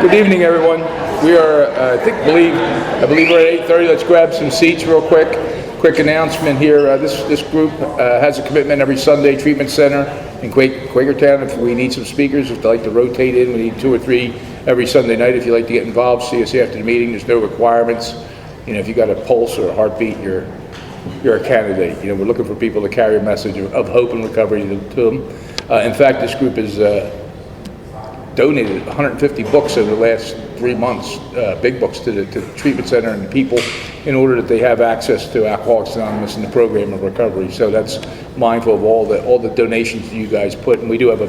Good evening, everyone. We are, I believe we're at 8:30. Let's grab some seats real quick. Quick announcement here. This group has a commitment every Sunday, Treatment Center in Quakertown. If we need some speakers, if they'd like to rotate in, we need 2 or 3 every Sunday night. If you'd like to get involved, see us after the meeting. There's no requirements. If you got a pulse or a heartbeat, you're a candidate. We're looking for people to carry a message of hope and recovery to them. In fact, this group has donated 150 books over the last 3 months, big books to the treatment center and the people, in order that they have access to Alcoholics Anonymous and the program of recovery. So that's mindful of all the donations you guys put, and we do have a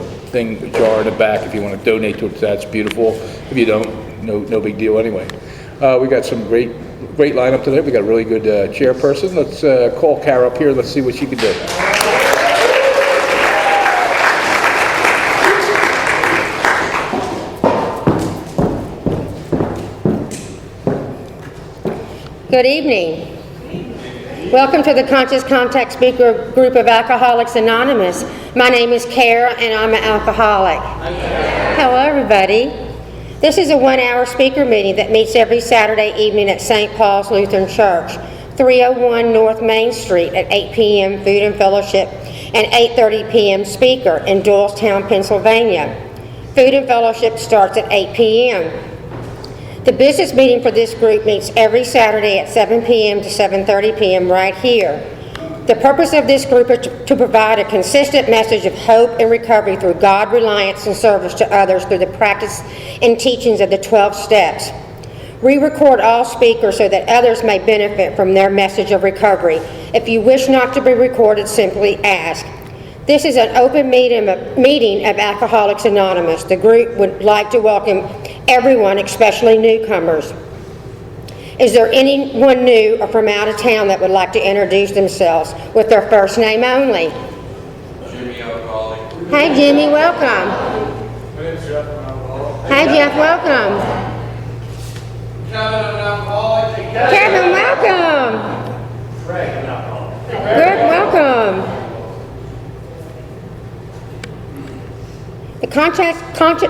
jar in the back if you want to donate to it. That's beautiful. If you don't, no big deal anyway. We got some great lineup today. We got a really good chairperson. Let's call Kara up here. Let's see what she can do. Good evening. Welcome to the Conscious Contact Speaker Group of Alcoholics Anonymous. My name is Kara and I'm an alcoholic. Hello everybody. This is a 1-hour speaker meeting that meets every Saturday evening at St. Paul's Lutheran Church, 301 North Main Street at 8 p.m. Food and Fellowship and 8:30 p.m. speaker in Doylestown, Pennsylvania. Food and Fellowship starts at 8 p.m. The business meeting for this group meets every Saturday at 7 p.m. to 7:30 p.m. right here. The purpose of this group is to provide a consistent message of hope and recovery through God reliance and service to others through the practice and teachings of the 12 steps. We record all speakers so that others may benefit from their message of recovery. If you wish not to be recorded, simply ask. This is an open meeting of Alcoholics Anonymous. The group would like to welcome everyone, especially newcomers. Is there anyone new or from out of town that would like to introduce themselves with their first name only? Jimmy, alcoholic. Hey Jimmy, welcome. My name's Jeff, I'm alcoholic. Hey Jeff, welcome. Kevin, I'm an alcoholic. Kevin, welcome. Greg, I'm an alcoholic. Good, welcome. The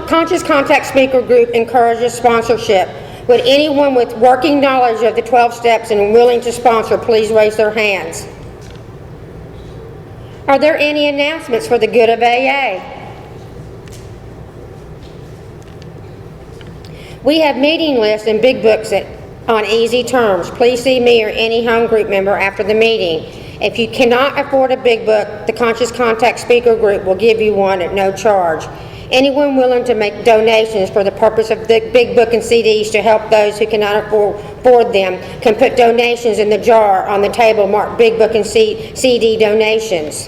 Conscious Contact Speaker Group encourages sponsorship. Would anyone with working knowledge of the 12 steps and willing to sponsor please raise their hands? Are there any announcements for the good of AA? We have meeting lists and big books on easy terms. Please see me or any home group member after the meeting. If you cannot afford a big book, the Conscious Contact Speaker Group will give you one at no charge. Anyone willing to make donations for the purpose of the big book and CDs to help those who cannot afford them can put donations in the jar on the table marked Big Book and CD donations.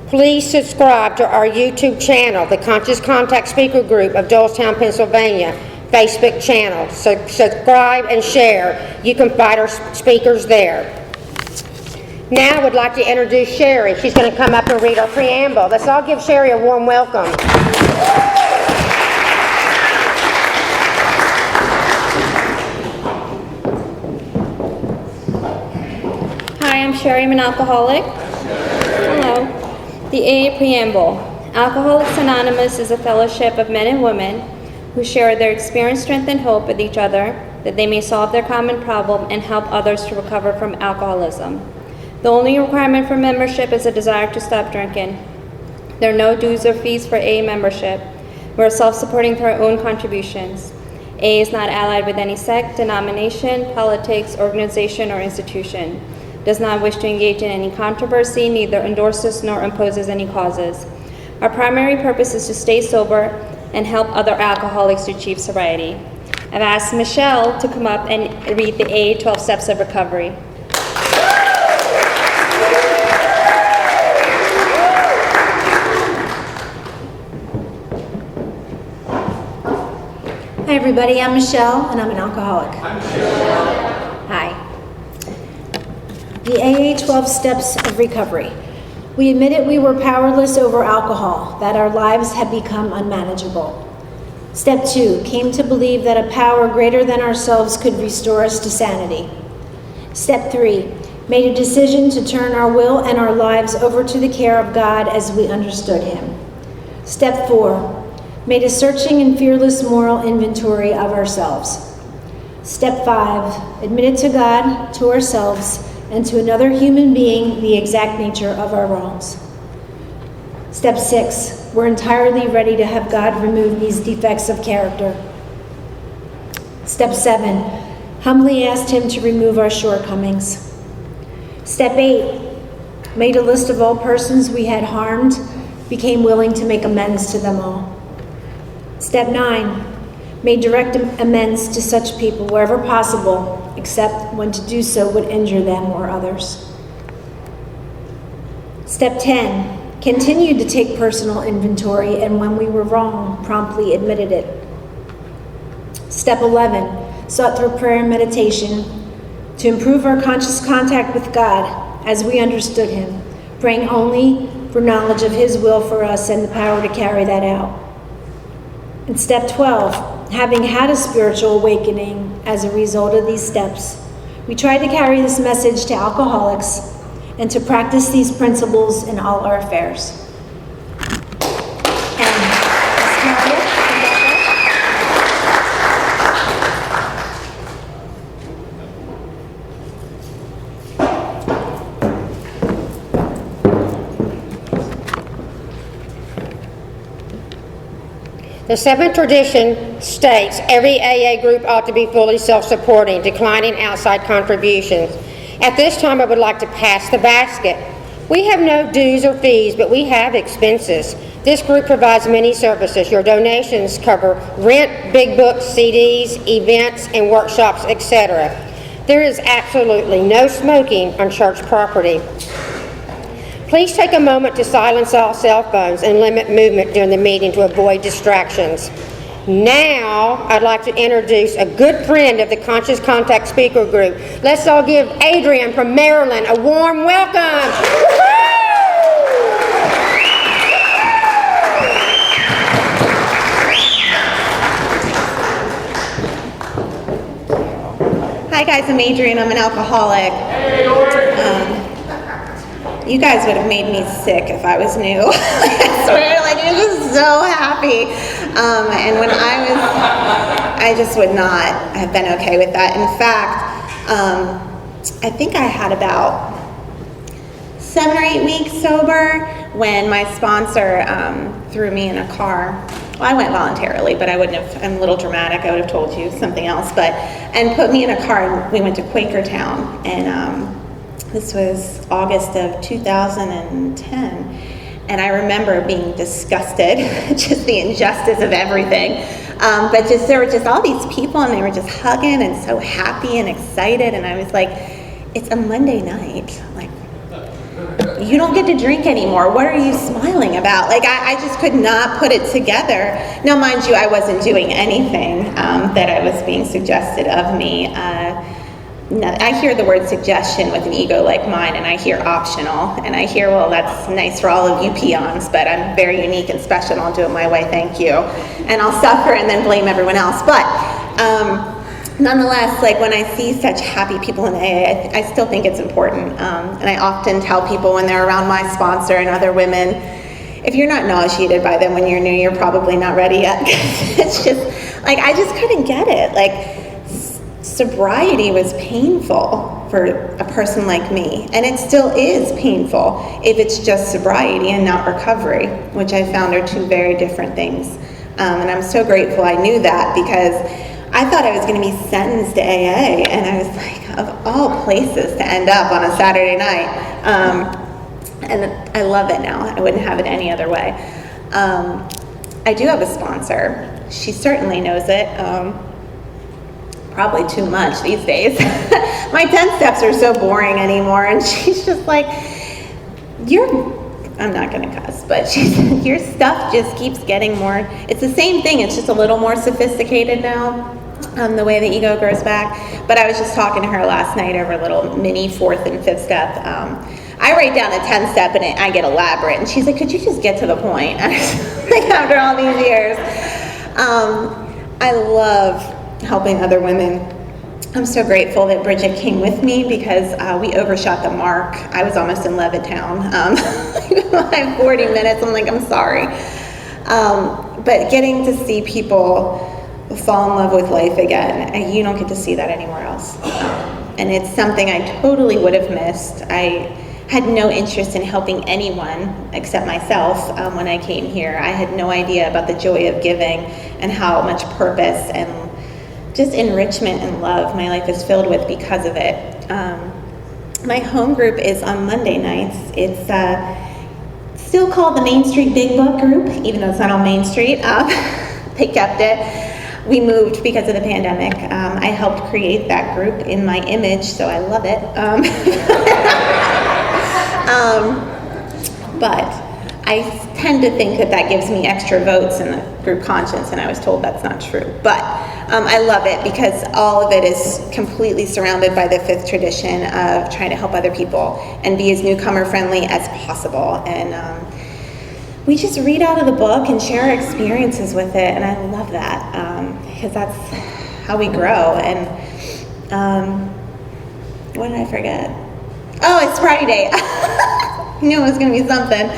Please subscribe to our YouTube channel, the Conscious Contact Speaker Group of Doylestown, Pennsylvania, Facebook channel. So subscribe and share. You can find our speakers there. Now I would like to introduce Sherry. She's going to come up and read our preamble. Let's all give Sherry a warm welcome. Hi, I'm Sherry. I'm an alcoholic. Hello. The AA Preamble. Alcoholics Anonymous is a fellowship of men and women who share their experience, strength, and hope with each other that they may solve their common problem and help others to recover from alcoholism. The only requirement for membership is a desire to stop drinking. There are no dues or fees for AA membership. We're self-supporting through our own contributions. AA is not allied with any sect, denomination, politics, organization, or institution. Does not wish to engage in any controversy, neither endorses nor imposes any causes. Our primary purpose is to stay sober and help other alcoholics to achieve sobriety. I've asked Michelle to come up and read the AA 12 Steps of Recovery. Hi everybody, I'm Michelle and I'm an alcoholic. I'm Michelle. Hi. The AA 12 Steps of Recovery. We admitted we were powerless over alcohol, that our lives had become unmanageable. Step 2, came to believe that a power greater than ourselves could restore us to sanity. Step 3, made a decision to turn our will and our lives over to the care of God as we understood Him. Step 4, made a searching and fearless moral inventory of ourselves. Step 5, admitted to God, to ourselves, and to another human being the exact nature of our wrongs. Step 6, we're entirely ready to have God remove these defects of character. Step 7, humbly asked Him to remove our shortcomings. Step 8, made a list of all persons we had harmed, became willing to make amends to them all. Step 9, made direct amends to such people wherever possible, except when to do so would injure them or others. Step 10, continued to take personal inventory, and when we were wrong, promptly admitted it. Step 11, sought through prayer and meditation to improve our conscious contact with God as we understood Him, praying only for knowledge of His will for us and the power to carry that out. And step 12, having had a spiritual awakening as a result of these steps, we tried to carry this message to alcoholics and to practice these principles in all our affairs. The seventh tradition states every AA group ought to be fully self-supporting, declining outside contributions. At this time, I would like to pass the basket. We have no dues or fees, but we have expenses. This group provides many services. Your donations cover rent, big books, CDs, events, and workshops, etc. There is absolutely no smoking on church property. Please take a moment to silence all cell phones and limit movement during the meeting to avoid distractions. Now, I'd like to introduce a good friend of the Conscious Contact Speaker Group. Let's all give Adrienne from Maryland a warm welcome. Hi guys, I'm Adrienne. I'm an alcoholic. You guys would have made me sick if I was new. I swear, I was just so happy. And when I just would not have been okay with that. In fact, I think I had about 7 or 8 weeks sober when my sponsor threw me in a car. Well, I went voluntarily, but I wouldn't have, I'm a little dramatic, I would have told you something else, and put me in a car, and we went to Quakertown, and this was August of 2010, and I remember being disgusted, just the injustice of everything, but just there were just all these people, and they were just hugging and so happy and excited, and I was like, it's a Monday night, like, you don't get to drink anymore. What are you smiling about? Like, I just could not put it together. Now, mind you, I wasn't doing anything that I was being suggested of me. I hear the word suggestion with an ego like mine, and I hear optional, and I hear, well, that's nice for all of you peons, but I'm very unique and special, and I'll do it my way, thank you. And I'll suffer and then blame everyone else. But nonetheless, like when I see such happy people in AA, I still think it's important. And I often tell people when they're around my sponsor and other women, if you're not nauseated by them when you're new, you're probably not ready yet. It's just, like, I just couldn't get it. Like, sobriety was painful for a person like me. And it still is painful if it's just sobriety and not recovery, which I found are two very different things. And I'm so grateful I knew that, because I thought I was going to be sentenced to AA, and I was like, of all places to end up on a Saturday night. And I love it now. I wouldn't have it any other way. I do have a sponsor. She certainly knows it. Probably too much these days. My 10 steps are so boring anymore, and she's just like, I'm not going to cuss, but your stuff just keeps getting more, it's the same thing, it's just a little more sophisticated now, the way the ego grows back. But I was just talking to her last night over a little mini 4th and 5th step. I write down a 10 step and I get elaborate, and she's like, could you just get to the point? I was like, after all these years. I love helping other women. I'm so grateful that Bridget came with me, because we overshot the mark. I was almost in Levittown. Like 40 minutes, I'm like, I'm sorry. But getting to see people fall in love with life again, and you don't get to see that anywhere else. And it's something I totally would have missed. I had no interest in helping anyone except myself when I came here. I had no idea about the joy of giving and how much purpose and just enrichment and love my life is filled with because of it. My home group is on Monday nights. It's still called the Main Street Big Book Group, even though it's not on Main Street. They kept it. We moved because of the pandemic. I helped create that group in my image, so I love it. But I tend to think that gives me extra votes in the group conscience, and I was told that's not true. But I love it because all of it is completely surrounded by the fifth tradition of trying to help other people and be as newcomer friendly as possible. And we just read out of the book and share our experiences with it, and I love that because that's how we grow. And what did I forget? Oh, it's Friday. I knew it was going to be something.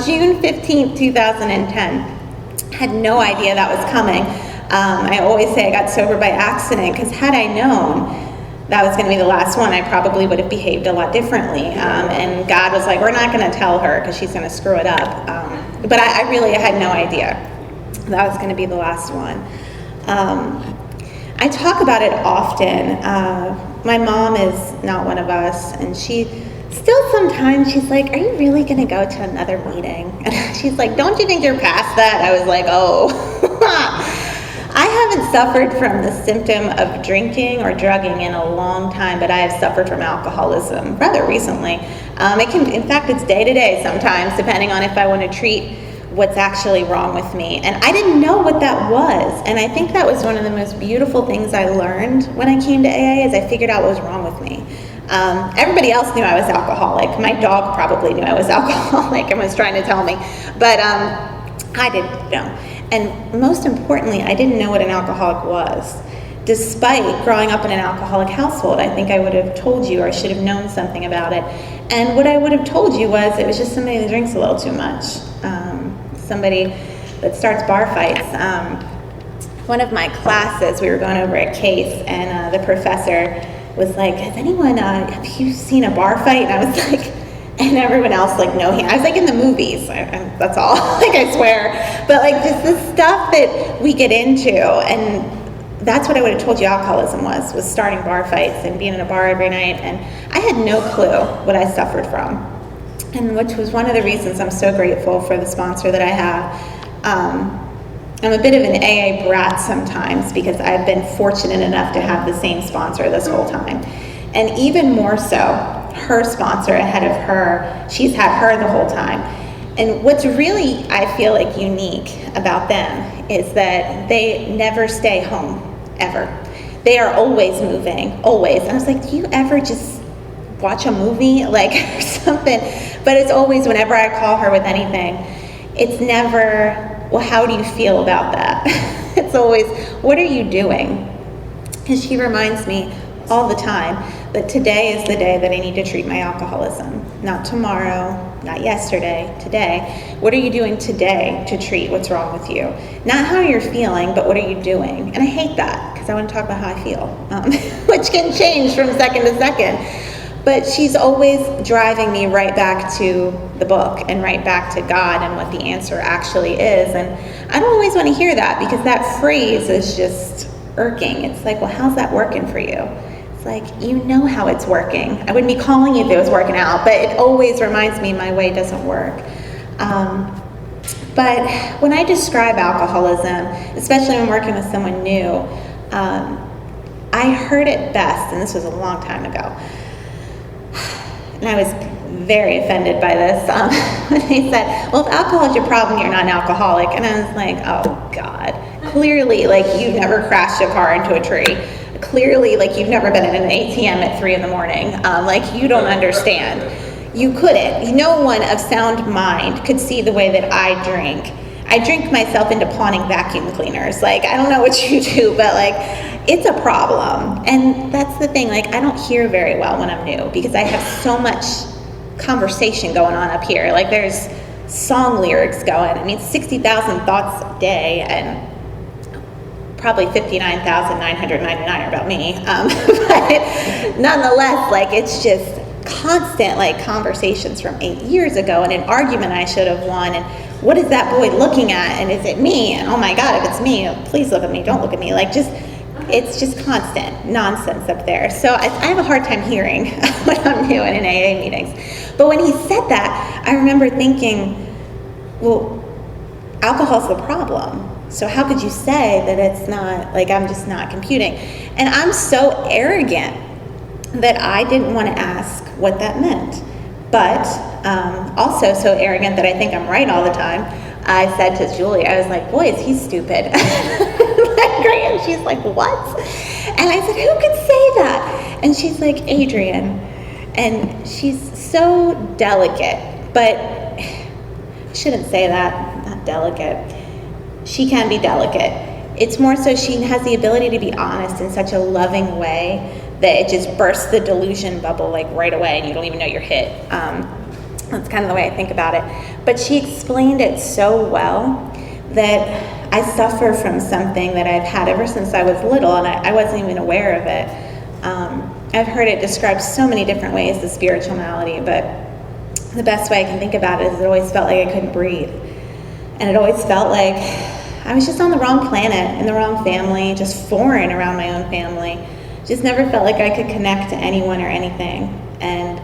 June 15th, 2010. Had no idea that was coming. I always say I got sober by accident because had I known that was going to be the last one, I probably would have behaved a lot differently. And God was like, we're not going to tell her because she's going to screw it up. But I really had no idea that was going to be the last one. I talk about it often. My mom is not one of us, and she still sometimes she's like, are you really going to go to another meeting? And she's like, don't you think you're past that? I was like, oh. I haven't suffered from the symptom of drinking or drugging in a long time, but I have suffered from alcoholism rather recently. In fact, it's day to day sometimes, depending on if I want to treat what's actually wrong with me. And I didn't know what that was. And I think that was one of the most beautiful things I learned when I came to AA is I figured out what was wrong with me. Everybody else knew I was alcoholic. My dog probably knew I was alcoholic and was trying to tell me. But I didn't know. And most importantly, I didn't know what an alcoholic was. Despite growing up in an alcoholic household, I think I would have told you or I should have known something about it. And what I would have told you was it was just somebody that drinks a little too much. Somebody that starts bar fights. One of my classes, we were going over a case, and the professor was like, have you seen a bar fight? And I was like, and everyone else like, no, I was like in the movies, that's all, like I swear. But like just the stuff that we get into, and that's what I would have told you alcoholism was starting bar fights and being in a bar every night. And I had no clue what I suffered from. And which was one of the reasons I'm so grateful for the sponsor that I have. I'm a bit of an AA brat sometimes because I've been fortunate enough to have the same sponsor this whole time. And even more so, her sponsor ahead of her, she's had her the whole time. And what's really, I feel like, unique about them is that they never stay home, ever. They are always moving, always. And I was like, do you ever just watch a movie, like, or something? But it's always, whenever I call her with anything, it's never, well, how do you feel about that? It's always, what are you doing? And she reminds me all the time that today is the day that I need to treat my alcoholism. Not tomorrow, not yesterday, today. What are you doing today to treat what's wrong with you? Not how you're feeling, but what are you doing? And I hate that, because I want to talk about how I feel, which can change from second to second. But she's always driving me right back to the book and right back to God and what the answer actually is. And I don't always want to hear that, because that phrase is just irking. It's like, well, how's that working for you? It's like, you know how it's working. I wouldn't be calling you if it was working out, but it always reminds me my way doesn't work. But when I describe alcoholism, especially when working with someone new, I heard it best, and this was a long time ago, and I was very offended by this, when they said, well, if alcohol is your problem, you're not an alcoholic. And I was like, oh God, clearly, like, you've never crashed a car into a tree. Clearly, like, you've never been in an ATM at 3 a.m. Like, you don't understand. You couldn't. No one of sound mind could see the way that I drink. I drink myself into pawning vacuum cleaners. Like, I don't know what you do, but like, it's a problem. And that's the thing, like, I don't hear very well when I'm new because I have so much conversation going on up here. Like, there's song lyrics going. I mean, 60,000 thoughts a day, and probably 59,999 are about me. But nonetheless, like, it's just constant, like, conversations from 8 years ago, and an argument I should have won, and what is that boy looking at, and is it me, and oh my God, if it's me, please look at me, don't look at me, like, just, it's just constant nonsense up there. So I have a hard time hearing what I'm doing in AA meetings. But when he said that, I remember thinking, well, alcohol's the problem. So how could you say that it's not, like, I'm just not computing? And I'm so arrogant that I didn't want to ask what that meant. But also so arrogant that I think I'm right all the time. I said to Julie, I was like, boy, is he stupid. And she's like, what? And I said, who could say that? And she's like, Adrienne. And she's so delicate, but I shouldn't say that, not delicate. She can be delicate. It's more so she has the ability to be honest in such a loving way that it just bursts the delusion bubble, like, right away, and you don't even know you're hit. That's kind of the way I think about it. But she explained it so well that I suffer from something that I've had ever since I was little, and I wasn't even aware of it. I've heard it described so many different ways, the spiritual malady, but the best way I can think about it is it always felt like I couldn't breathe. And it always felt like I was just on the wrong planet, in the wrong family, just foreign around my own family. Just never felt like I could connect to anyone or anything. And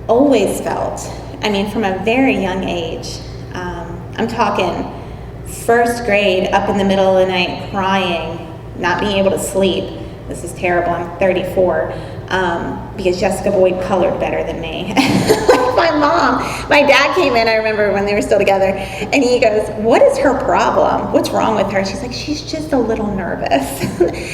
always felt, I mean, from a very young age, I'm talking first grade, up in the middle of the night, crying, not being able to sleep. This is terrible, I'm 34, because Jessica Boyd colored better than me. Like my dad came in, I remember when they were still together, and he goes, what is her problem? What's wrong with her? She's like, she's just a little nervous.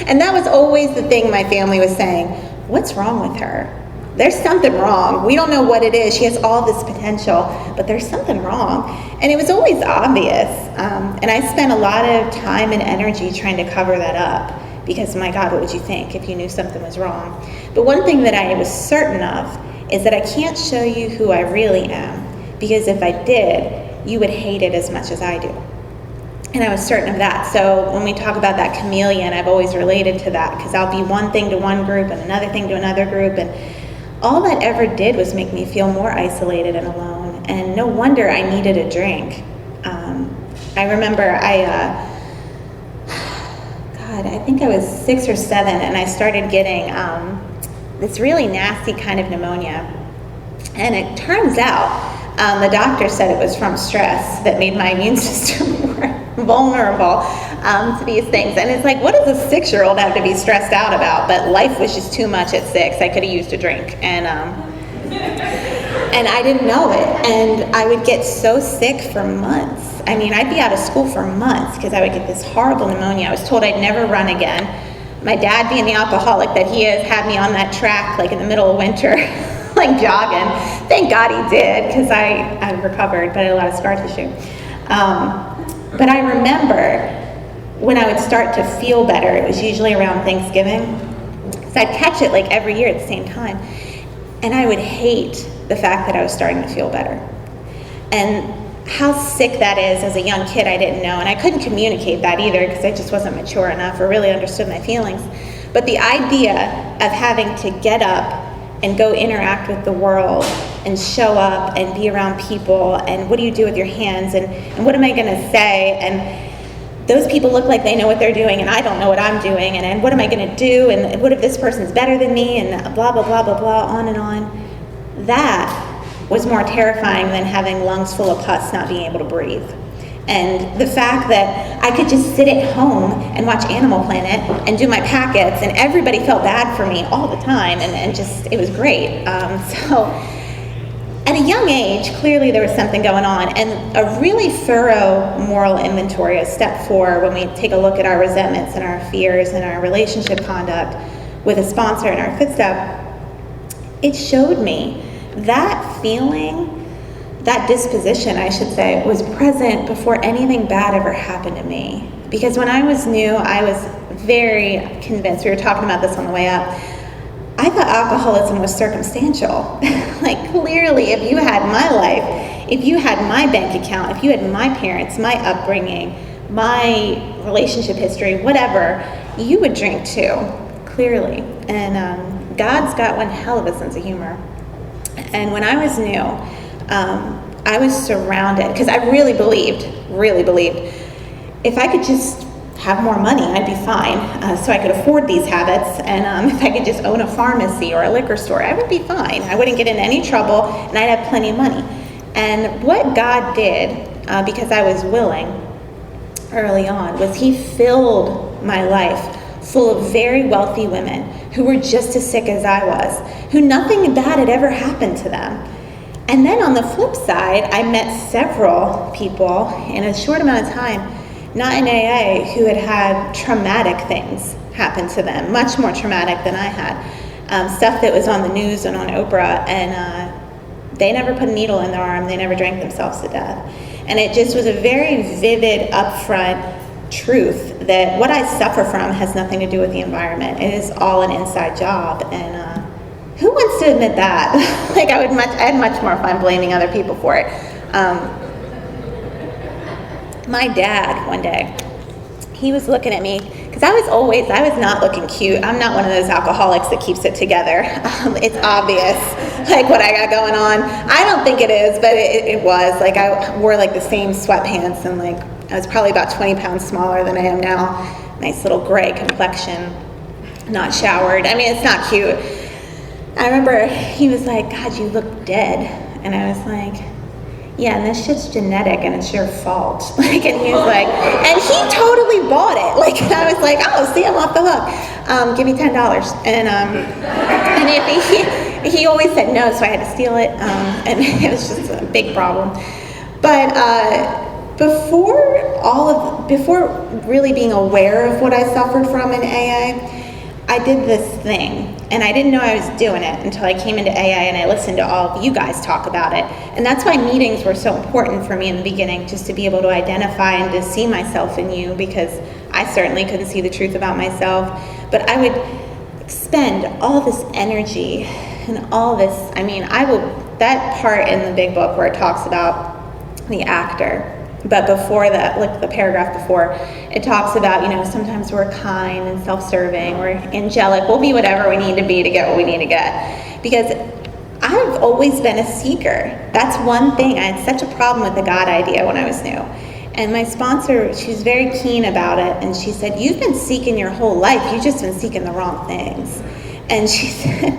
And that was always the thing my family was saying, what's wrong with her? There's something wrong. We don't know what it is. She has all this potential, but there's something wrong. And it was always obvious. And I spent a lot of time and energy trying to cover that up because, my God, what would you think if you knew something was wrong? But one thing that I was certain of is that I can't show you who I really am, because if I did, you would hate it as much as I do. And I was certain of that. So when we talk about that chameleon, I've always related to that, because I'll be one thing to one group and another thing to another group, and all that ever did was make me feel more isolated and alone. And no wonder I needed a drink. I remember I think I was 6 or 7, and I started getting this really nasty kind of pneumonia. And it turns out the doctor said it was from stress that made my immune system more vulnerable to these things. And it's like, what does a 6-year-old have to be stressed out about? But life was just too much at 6. I could have used a drink. And I didn't know it. And I would get so sick for months. I mean, I'd be out of school for months because I would get this horrible pneumonia. I was told I'd never run again. My dad, being the alcoholic that he is, had me on that track like in the middle of winter, like jogging. Thank God he did, because I recovered, but I had a lot of scar tissue. But I remember when I would start to feel better, it was usually around Thanksgiving. So I'd catch it like every year at the same time. And I would hate the fact that I was starting to feel better. And how sick that is as a young kid, I didn't know. And I couldn't communicate that either because I just wasn't mature enough or really understood my feelings. But the idea of having to get up and go interact with the world and show up and be around people, and what do you do with your hands, and what am I going to say, and those people look like they know what they're doing and I don't know what I'm doing, and what am I going to do, and what if this person's better than me, and blah, blah, blah, blah, blah, on and on. That was more terrifying than having lungs full of pus, not being able to breathe. And the fact that I could just sit at home and watch Animal Planet and do my packets, and everybody felt bad for me all the time, and just, it was great. So at a young age, clearly there was something going on, and a really thorough moral inventory, a step 4, when we take a look at our resentments and our fears and our relationship conduct with a sponsor in our 5th step, it showed me that feeling, that disposition, I should say, was present before anything bad ever happened to me. Because when I was new, I was very convinced, we were talking about this on the way up, I thought alcoholism was circumstantial. Like, clearly, if you had my life, if you had my bank account, if you had my parents, my upbringing, my relationship history, whatever, you would drink too, clearly. And God's got one hell of a sense of humor. And when I was new, I was surrounded, because I really believed, if I could just have more money, I'd be fine. So I could afford these habits, and if I could just own a pharmacy or a liquor store, I would be fine. I wouldn't get in any trouble, and I'd have plenty of money. And what God did, because I was willing early on, was He filled my life full of very wealthy women who were just as sick as I was, who nothing bad had ever happened to them. And then on the flip side, I met several people in a short amount of time, not in AA, who had had traumatic things happen to them, much more traumatic than I had. Stuff that was on the news and on Oprah, and they never put a needle in their arm, they never drank themselves to death. And it just was a very vivid, upfront truth that what I suffer from has nothing to do with the environment. It is all an inside job, and who wants to admit that? Like I had much more fun blaming other people for it. My dad, one day, he was looking at me, because I was not looking cute. I'm not one of those alcoholics that keeps it together. It's obvious, like what I got going on. I don't think it is, but it was. Like I wore like the same sweatpants, and like I was probably about 20 pounds smaller than I am now. Nice little gray complexion, not showered. I mean, it's not cute. I remember he was like, "God, you look dead." And I was like, "Yeah, and this shit's genetic and it's your fault." Like, and he was like, and he totally bought it. Like, and I was like, "Oh, see, I'm off the hook. Give me $10." And if he always said no, so I had to steal it. And it was just a big problem. But before really being aware of what I suffered from in AA, I did this thing, and I didn't know I was doing it until I came into AA and I listened to all of you guys talk about it. And that's why meetings were so important for me in the beginning, just to be able to identify and to see myself in you, because I certainly couldn't see the truth about myself. But I would expend all this energy and all this, that part in the big book where it talks about the actor. But before that, like the paragraph before, it talks about, sometimes we're kind and self-serving, we're angelic, we'll be whatever we need to be to get what we need to get. Because I've always been a seeker. That's one thing. I had such a problem with the God idea when I was new. And my sponsor, she was very keen about it, and she said, "You've been seeking your whole life, you've just been seeking the wrong things." And she said,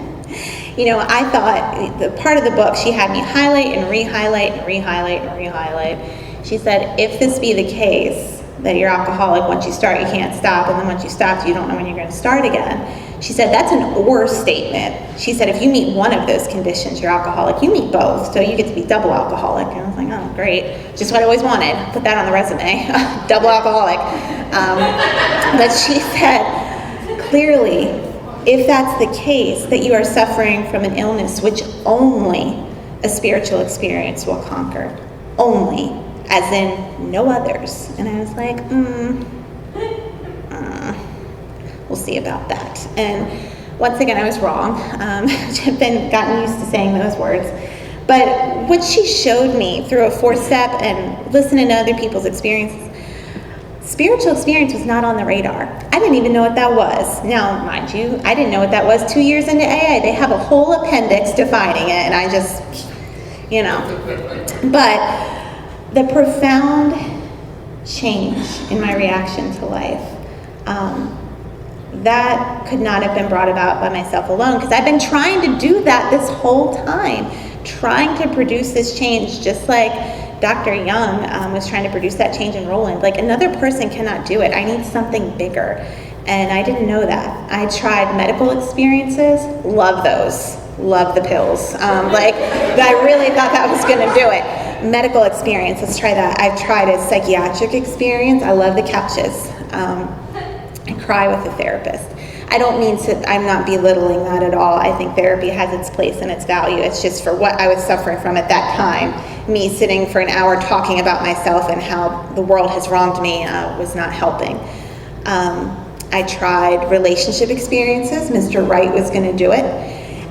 I thought, the part of the book, she had me highlight and re-highlight and re-highlight and re-highlight. She said, if this be the case, that you're alcoholic, once you start, you can't stop, and then once you stop, you don't know when you're going to start again. She said, that's an or statement. She said, if you meet one of those conditions, you're alcoholic. You meet both, so you get to be double alcoholic. And I was like, oh, great. Just what I always wanted. Put that on the resume. Double alcoholic. But she said, clearly, if that's the case, that you are suffering from an illness which only a spiritual experience will conquer. Only. As in no others. And I was like, we'll see about that. And once again, I was wrong. I've been gotten used to saying those words. But what she showed me through a 4-step and listening to other people's experiences, spiritual experience was not on the radar. I didn't even know what that was. Now, mind you, I didn't know what that was 2 years into AA. They have a whole appendix defining it, and I just, But the profound change in my reaction to life, that could not have been brought about by myself alone, because I've been trying to do that this whole time, trying to produce this change, just like Dr. Young was trying to produce that change in Roland. Like, another person cannot do it. I need something bigger, and I didn't know that. I tried medical experiences, love those, love the pills. I really thought that was going to do it. Medical experience, let's try that. I've tried a psychiatric experience. I love the couches. I cry with a therapist. I'm not belittling that at all. I think therapy has its place and its value. It's just for what I was suffering from at that time. Me sitting for an hour talking about myself and how the world has wronged me was not helping. I tried relationship experiences. Mr. Right was going to do it.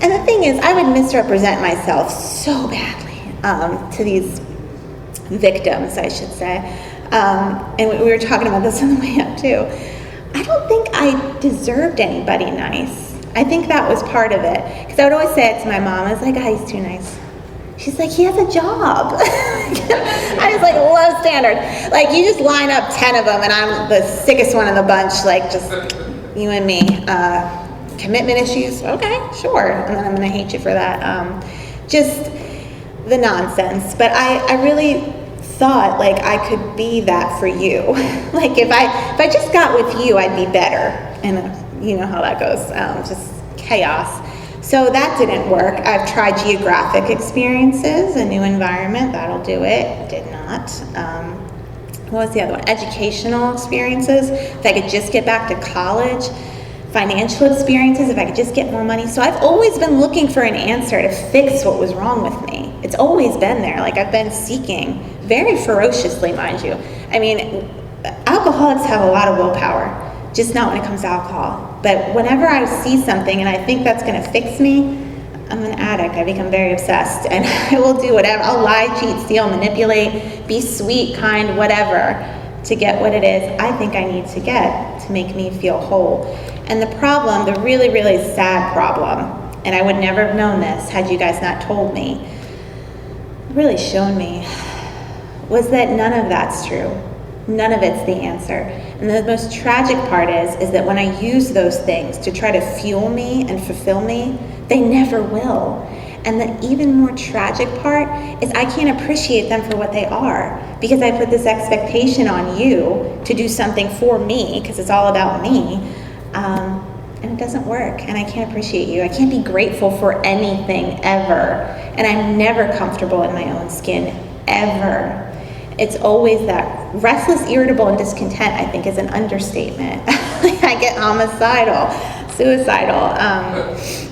And the thing is, I would misrepresent myself so badly to these victims, I should say. And we were talking about this on the way up too. I don't think I deserved anybody nice. I think that was part of it. Because I would always say it to my mom. I was like, oh, he's too nice. She's like, he has a job. I was like, low standard. Like, you just line up 10 of them, and I'm the sickest one in the bunch, like, just you and me. Commitment issues, okay, sure. And then I'm going to hate you for that. Just the nonsense. But I really thought, like, I could be that for you. Like, if I just got with you, I'd be better. And you know how that goes, just chaos. So that didn't work. I've tried geographic experiences, a new environment, that'll do it. Did not. What was the other one? Educational experiences. If I could just get back to college. Financial experiences, if I could just get more money. So I've always been looking for an answer to fix what was wrong with me. It's always been there. Like, I've been seeking, very ferociously, mind you. I mean, alcoholics have a lot of willpower. Just not when it comes to alcohol. But whenever I see something and I think that's going to fix me, I'm an addict. I become very obsessed, and I will do whatever. I'll lie, cheat, steal, manipulate, be sweet, kind, whatever, to get what it is I think I need to get to make me feel whole. And the problem, the really, really sad problem, and I would never have known this had you guys not told me, really shown me, was that none of that's true. None of it's the answer. And the most tragic part is that when I use those things to try to fuel me and fulfill me, they never will. And the even more tragic part is I can't appreciate them for what they are, because I put this expectation on you to do something for me, because it's all about me, and it doesn't work, and I can't appreciate you. I can't be grateful for anything ever, and I'm never comfortable in my own skin, ever. It's always that restless, irritable, and discontent, I think, is an understatement. I get homicidal, suicidal.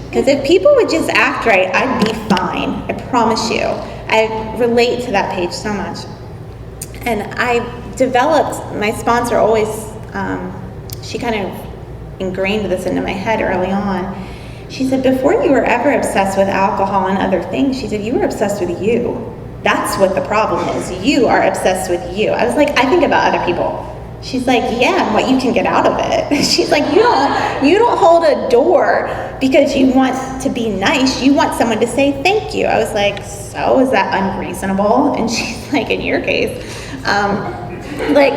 Because if people would just act right, I'd be fine. I promise you. I relate to that page so much. And I developed, my sponsor always, she kind of ingrained this into my head early on. She said, before you were ever obsessed with alcohol and other things, she said, you were obsessed with you. That's what the problem is. You are obsessed with you. I was like, I think about other people. She's like, yeah, and what you can get out of it. She's like, you don't hold a door because you want to be nice. You want someone to say thank you. I was like, so is that unreasonable? And she's like, in your case, like,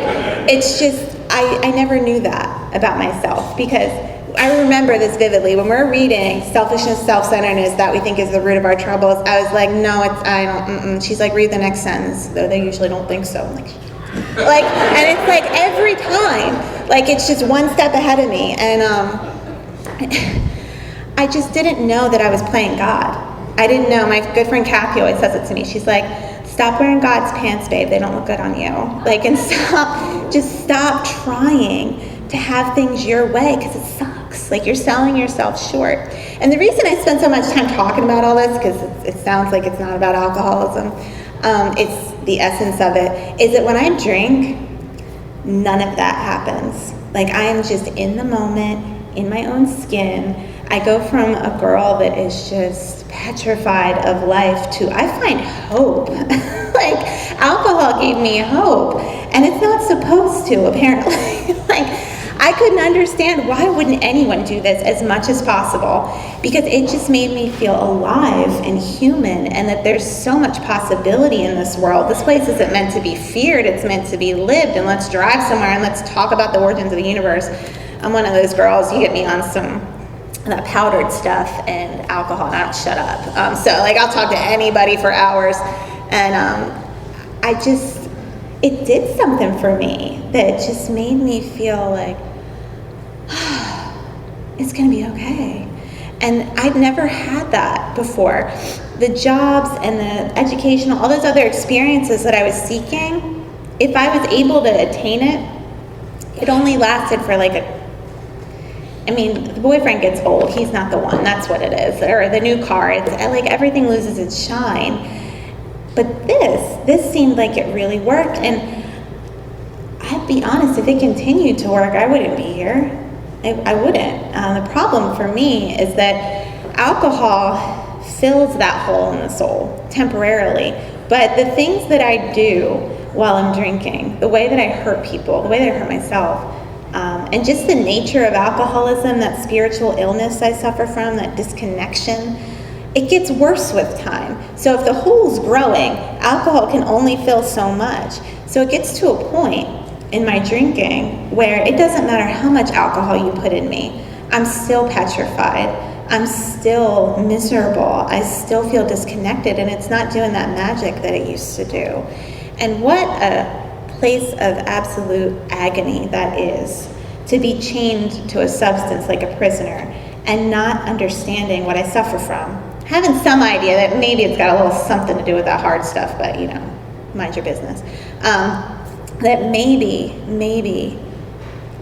it's just, I never knew that about myself, because I remember this vividly. When we're reading selfishness, self-centeredness, that we think is the root of our troubles, I was like, no, I don't. She's like, read the next sentence, though they usually don't think so. I'm like, and it's like every time, like, it's just one step ahead of me. And I just didn't know that I was playing God. I didn't know. My good friend Kathy always says it to me. She's like, stop wearing God's pants, babe. They don't look good on you. Like, and stop trying to have things your way, because it sucks. Like, you're selling yourself short. And the reason I spend so much time talking about all this, because it sounds like it's not about alcoholism, it's the essence of it, is that when I drink, none of that happens. Like, I am just in the moment, in my own skin. I go from a girl that is just petrified of life to, I find hope. Like, alcohol gave me hope, and it's not supposed to, apparently. Like, I couldn't understand, why wouldn't anyone do this as much as possible? Because it just made me feel alive and human, and that there's so much possibility in this world. This place isn't meant to be feared, it's meant to be lived, and let's drive somewhere and let's talk about the origins of the universe. I'm one of those girls, you get me on some that powdered stuff and alcohol, and I don't shut up. So, like, I'll talk to anybody for hours, and it did something for me that just made me feel like, it's gonna be okay. And I'd never had that before. The jobs and the educational, all those other experiences that I was seeking, if I was able to attain it only lasted for the boyfriend gets old, he's not the one, that's what it is. Or the new car, it's like everything loses its shine. But this seemed like it really worked. And I'd be honest, if it continued to work, I wouldn't be here. I wouldn't. The problem for me is that alcohol fills that hole in the soul temporarily, But the things that I do while I'm drinking, the way that I hurt people, the way that I hurt myself, and just the nature of alcoholism, that spiritual illness I suffer from, that disconnection, it gets worse with time. So if the hole's growing, alcohol can only fill so much. So it gets to a point in my drinking where it doesn't matter how much alcohol you put in me, I'm still petrified. I'm still miserable. I still feel disconnected, and it's not doing that magic that it used to do. And what a place of absolute agony that is, to be chained to a substance like a prisoner and not understanding what I suffer from. Having some idea that maybe it's got a little something to do with that hard stuff, but mind your business. That maybe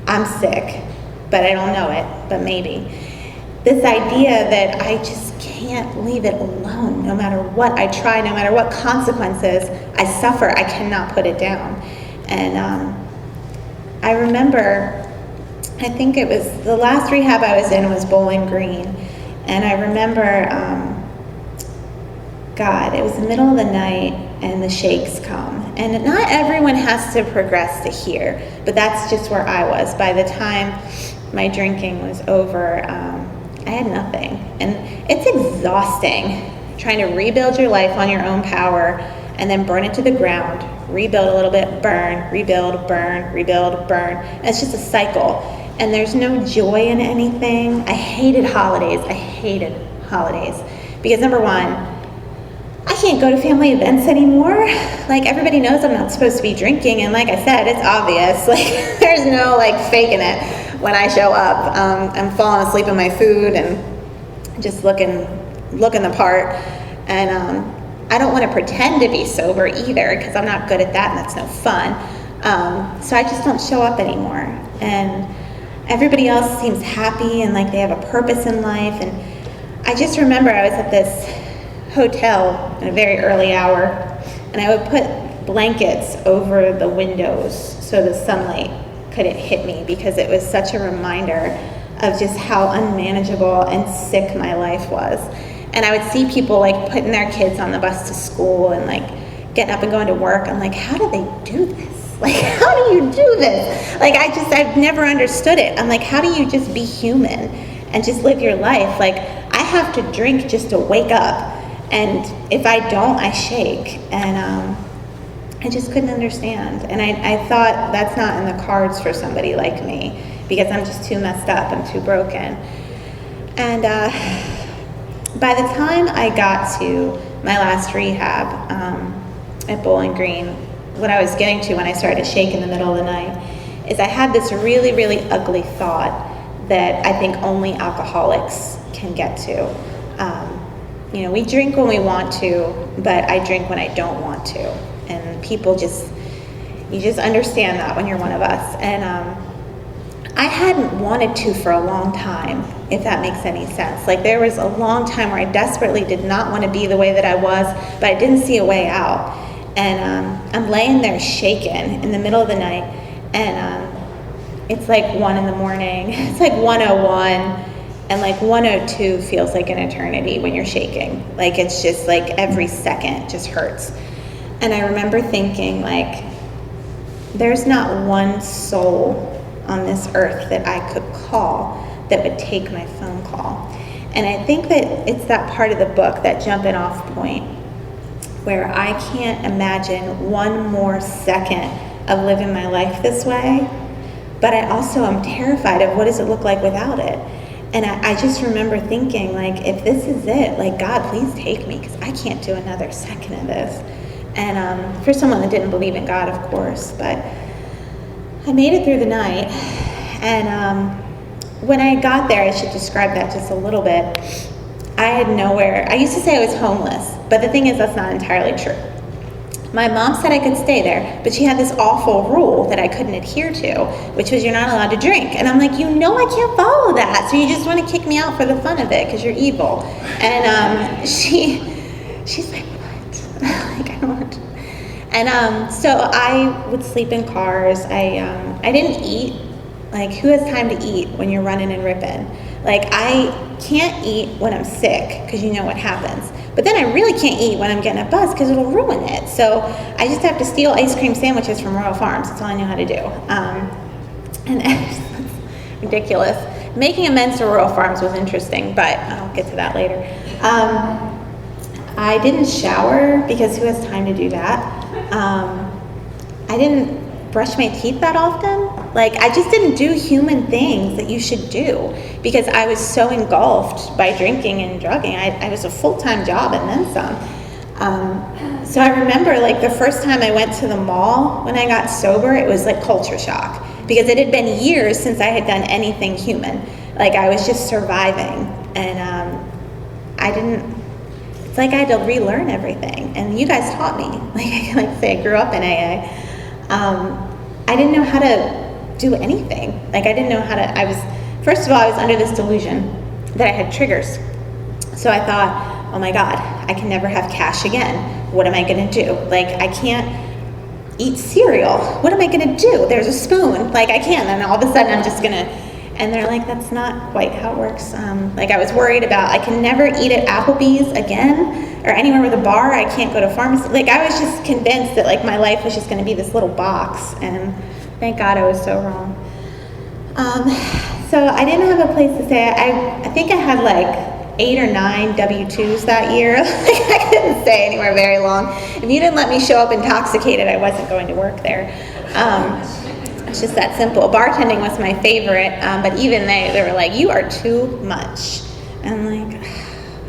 I'm sick, but I don't know it, but maybe. This idea that I just can't leave it alone, no matter what I try, no matter what consequences I suffer, I cannot put it down. And I remember, I think it was, the last rehab I was in was Bowling Green. And I remember, it was the middle of the night and the shakes come. And not everyone has to progress to here, but that's just where I was. By the time my drinking was over, I had nothing. And it's exhausting trying to rebuild your life on your own power and then burn it to the ground, rebuild a little bit, burn, rebuild, burn, rebuild, burn. And it's just a cycle. And there's no joy in anything. I hated holidays. Because number one, I can't go to family events anymore. Like, everybody knows I'm not supposed to be drinking, and like I said, it's obvious. Like, there's no faking it when I show up. I'm falling asleep in my food and just looking the part. And I don't want to pretend to be sober either, because I'm not good at that, and that's no fun. So I just don't show up anymore. And everybody else seems happy and like they have a purpose in life. And I just remember I was at this hotel at a very early hour, and I would put blankets over the windows so the sunlight couldn't hit me, because it was such a reminder of just how unmanageable and sick my life was. And I would see people putting their kids on the bus to school and getting up and going to work. I'm like, how do they do this? How do you do this? I've never understood it. I'm like, how do you just be human and just live your life? I have to drink just to wake up. And if I don't, I shake. And I just couldn't understand. And I thought that's not in the cards for somebody like me, because I'm just too messed up. I'm too broken. And by the time I got to my last rehab at Bowling Green, what I was getting to when I started to shake in the middle of the night is I had this really, really ugly thought that I think only alcoholics can get to. We drink when we want to, but I drink when I don't want to. And people you just understand that when you're one of us. And I hadn't wanted to for a long time, if that makes any sense. There was a long time where I desperately did not want to be the way that I was, but I didn't see a way out. And I'm laying there shaking in the middle of the night, and it's 1 in the morning. It's 1:01, and 1:02 feels like an eternity when you're shaking. It's just every second just hurts. And I remember thinking there's not one soul on this earth that I could call that would take my phone call. And I think that it's that part of the book, that jumping off point, where I can't imagine one more second of living my life this way, but I also am terrified of what does it look like without it. And I just remember thinking, if this is it, God, please take me, because I can't do another second of this. And for someone that didn't believe in God, of course, but I made it through the night. And when I got there, I should describe that just a little bit. I had nowhere. I used to say I was homeless, but the thing is, that's not entirely true. My mom said I could stay there, but she had this awful rule that I couldn't adhere to, which was you're not allowed to drink. And I'm like, I can't follow that. So you just want to kick me out for the fun of it because you're evil. And she's like, what? I don't. And so I would sleep in cars. I didn't eat. Who has time to eat when you're running and ripping? I can't eat when I'm sick, because you know what happens. But then I really can't eat when I'm getting a buzz because it'll ruin it. So I just have to steal ice cream sandwiches from Royal Farms. That's all I know how to do. And it's ridiculous. Making amends to Royal Farms was interesting, but I'll get to that later. I didn't shower because who has time to do that? I didn't brush my teeth that often. Like, I just didn't do human things that you should do because I was so engulfed by drinking and drugging. I was a full-time job and then some. So I remember, like, the first time I went to the mall when I got sober, it was like culture shock because it had been years since I had done anything human. Like, I was just surviving, and it's like I had to relearn everything, and you guys taught me. Like I say, I grew up in AA. I didn't know how to do anything. Like, I didn't know how to, first of all, I was under this delusion that I had triggers. So I thought, oh my God, I can never have cash again. What am I gonna do? Like, I can't eat cereal. What am I gonna do? There's a spoon. Like, I can't. And all of a sudden I'm just gonna, and they're like, that's not quite how it works. Like, I was worried about, I can never eat at Applebee's again or anywhere with a bar. I can't go to pharmacy. Like, I was just convinced that, like, my life was just gonna be this little box, and thank God I was so wrong. So I didn't have a place to stay. I think I had like 8 or 9 W-2s that year. Like, I couldn't stay anywhere very long. If you didn't let me show up intoxicated, I wasn't going to work there. It's just that simple. Bartending was my favorite, but even they were like, you are too much. And I'm like,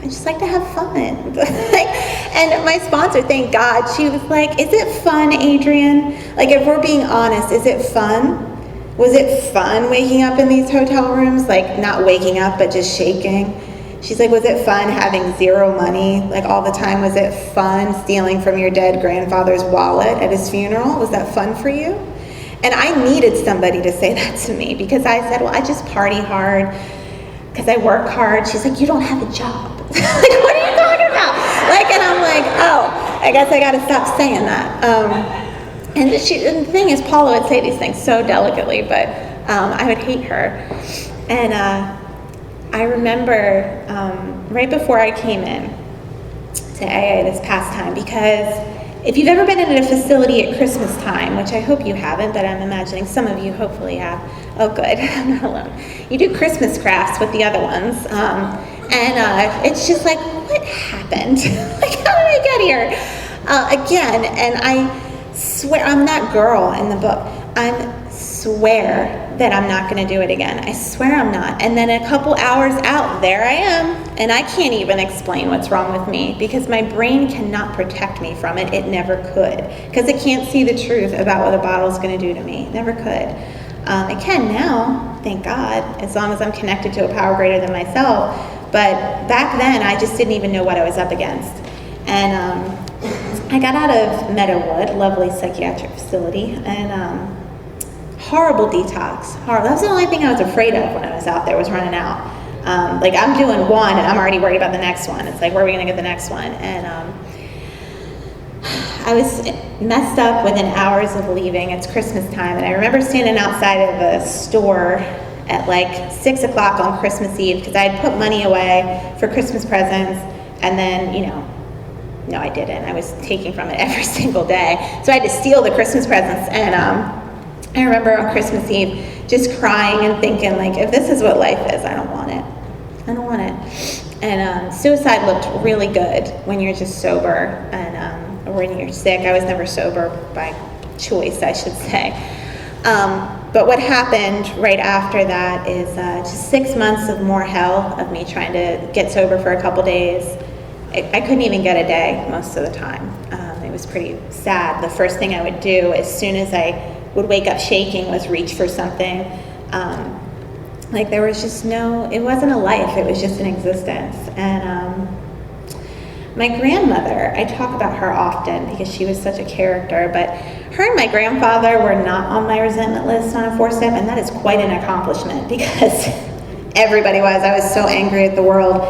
I just like to have fun. And my sponsor, thank God, she was like, is it fun, Adrienne? Like, if we're being honest, is it fun? Was it fun waking up in these hotel rooms? Like, not waking up, but just shaking? She's like, was it fun having zero money, like, all the time? Was it fun stealing from your dead grandfather's wallet at his funeral? Was that fun for you? And I needed somebody to say that to me because I said, well, I just party hard because I work hard. She's like, you don't have a job. Like, what are you talking about? Like, and I'm like, oh, I guess I got to stop saying that. And the thing is, Paula would say these things so delicately, but I would hate her. And I remember right before I came in to AA this past time, because if you've ever been in a facility at Christmas time, which I hope you haven't, but I'm imagining some of you hopefully have. Oh, good, I'm not alone. You do Christmas crafts with the other ones, and it's just like, what happened? Like, how did I get here? Again, and I swear, I'm that girl in the book. I swear that I'm not going to do it again. I swear I'm not. And then a couple hours out, there I am. And I can't even explain what's wrong with me because my brain cannot protect me from it. It never could. Because it can't see the truth about what a bottle's going to do to me. It never could. It can now, thank God, as long as I'm connected to a power greater than myself. But back then, I just didn't even know what I was up against. And I got out of Meadowood, lovely psychiatric facility, and horrible detox. Horrible. That was the only thing I was afraid of when I was out there, was running out. Like, I'm doing one and I'm already worried about the next one. It's like, where are we going to get the next one? And I was messed up within hours of leaving. It's Christmas time, and I remember standing outside of a store at like 6 o'clock on Christmas Eve because I had put money away for Christmas presents, and then, no, I didn't. I was taking from it every single day. So I had to steal the Christmas presents, and I remember on Christmas Eve just crying and thinking, like, if this is what life is, I don't want it. I don't want it. And suicide looked really good when you're just sober and or when you're sick. I was never sober by choice, I should say. But what happened right after that is just 6 months of more hell of me trying to get sober for a couple days. I couldn't even get a day most of the time. It was pretty sad. The first thing I would do as soon as I would wake up shaking was reach for something. Like, there was just it wasn't a life, it was just an existence. And my grandmother, I talk about her often because she was such a character, but her and my grandfather were not on my resentment list on a 4-step, and that is quite an accomplishment because everybody was. I was so angry at the world.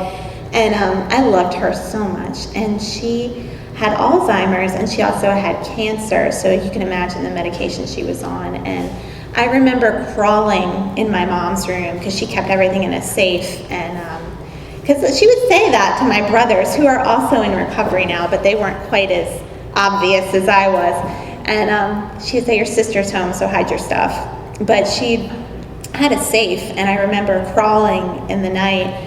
And I loved her so much. And she had Alzheimer's, and she also had cancer, so you can imagine the medication she was on. And I remember crawling in my mom's room because she kept everything in a safe, and Because she would say that to my brothers, who are also in recovery now, but they weren't quite as obvious as I was. And she'd say, your sister's home, so hide your stuff. But she had a safe, and I remember crawling in the night,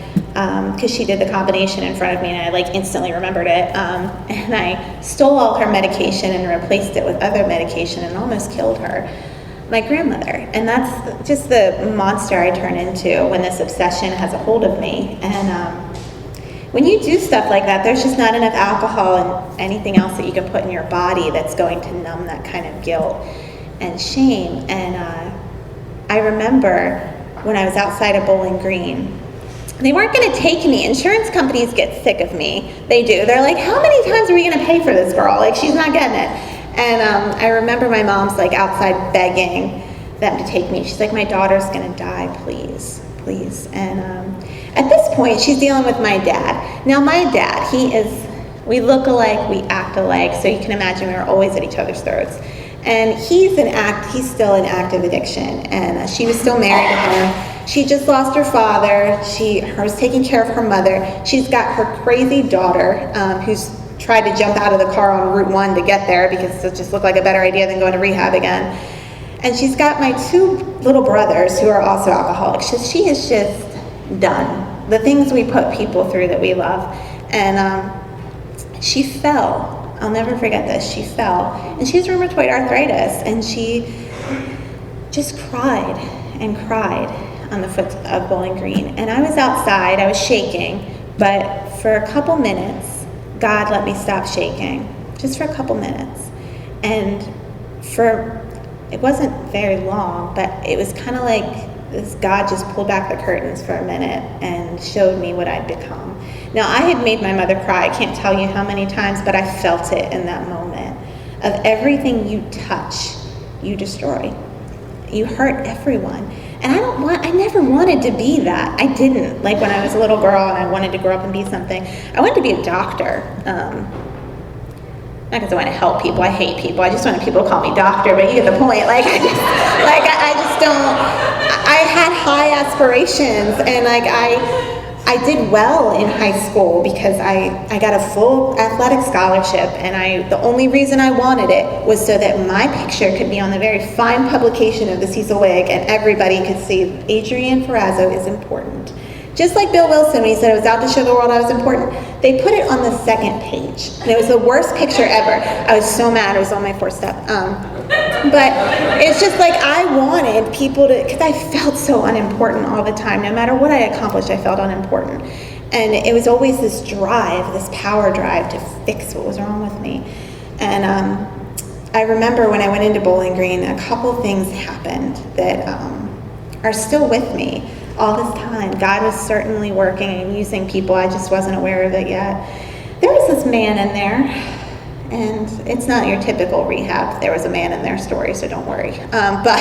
because she did the combination in front of me, and I like instantly remembered it. And I stole all her medication and replaced it with other medication and almost killed her, my grandmother. And that's just the monster I turn into when this obsession has a hold of me. And when you do stuff like that, there's just not enough alcohol and anything else that you can put in your body that's going to numb that kind of guilt and shame. And I remember when I was outside of Bowling Green, they weren't going to take me. Insurance companies get sick of me. They do. They're like, how many times are we going to pay for this girl? Like, she's not getting it. And I remember my mom's like outside begging them to take me. She's like, my daughter's going to die, please, please. And at this point, she's dealing with my dad. Now, my dad, we look alike, we act alike, so you can imagine we were always at each other's throats. And he's still in active addiction, and she was still married to him. She just lost her father. She was taking care of her mother. She's got her crazy daughter, who's tried to jump out of the car on Route 1 to get there because it just looked like a better idea than going to rehab again. And she's got my 2 little brothers who are also alcoholics. She is just done. The things we put people through that we love. And she fell. I'll never forget this. She fell. And she has rheumatoid arthritis. And she just cried and cried on the foot of Bowling Green. And I was outside. I was shaking. But for a couple minutes, God let me stop shaking. Just for a couple minutes. And it wasn't very long, but it was kind of like this God just pulled back the curtains for a minute and showed me what I'd become. Now, I had made my mother cry. I can't tell you how many times, but I felt it in that moment. Of everything you touch, you destroy. You hurt everyone. And I never wanted to be that. I didn't. Like when I was a little girl and I wanted to grow up and be something. I wanted to be a doctor. Not because I want to help people. I hate people. I just wanted people to call me doctor, but you get the point. I just don't. I had high aspirations, and I did well in high school because I got a full athletic scholarship, and the only reason I wanted it was so that my picture could be on the very fine publication of the Cecil Wig, and everybody could see Adrienne Ferrazzo is important. Just like Bill Wilson, when he said I was out to show the world I was important, they put it on the second page. And it was the worst picture ever. I was so mad. It was on my 4th step. But it's just like I wanted people to, because I felt so unimportant all the time. No matter what I accomplished, I felt unimportant. And it was always this drive, this power drive to fix what was wrong with me. And I remember when I went into Bowling Green, a couple things happened that are still with me all this time. God was certainly working and using people. I just wasn't aware of it yet. There was this man in there, and it's not your typical rehab. There was a man in there story, so don't worry. But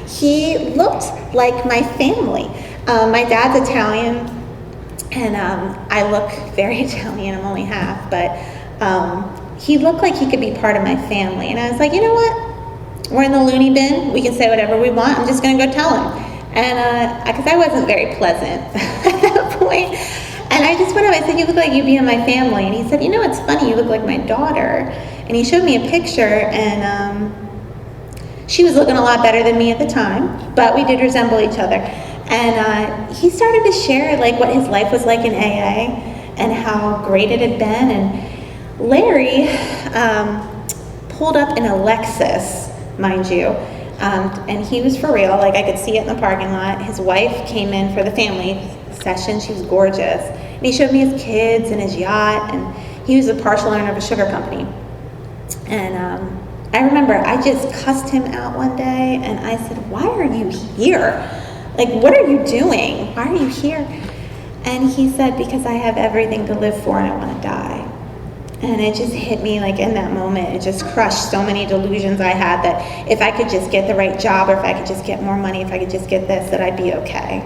he looked like my family. My dad's Italian, and I look very Italian. I'm only half, but he looked like he could be part of my family. And I was like, you know what? We're in the loony bin. We can say whatever we want. I'm just going to go tell him. And because I wasn't very pleasant at that point. And I just went up, I said, you look like you'd be in my family. And he said, you know, it's funny, you look like my daughter. And he showed me a picture, and she was looking a lot better than me at the time, but we did resemble each other. And he started to share like what his life was like in AA and how great it had been. And Larry pulled up in a Lexus, mind you. And he was for real, like I could see it in the parking lot. His wife came in for the family session. She was gorgeous. And he showed me his kids and his yacht, and he was a partial owner of a sugar company. And I remember I just cussed him out one day, and I said, why are you here? Like, what are you doing? Why are you here? And he said, because I have everything to live for and I want to die. And it just hit me like in that moment. It just crushed so many delusions I had that if I could just get the right job, or if I could just get more money, if I could just get this, that I'd be okay.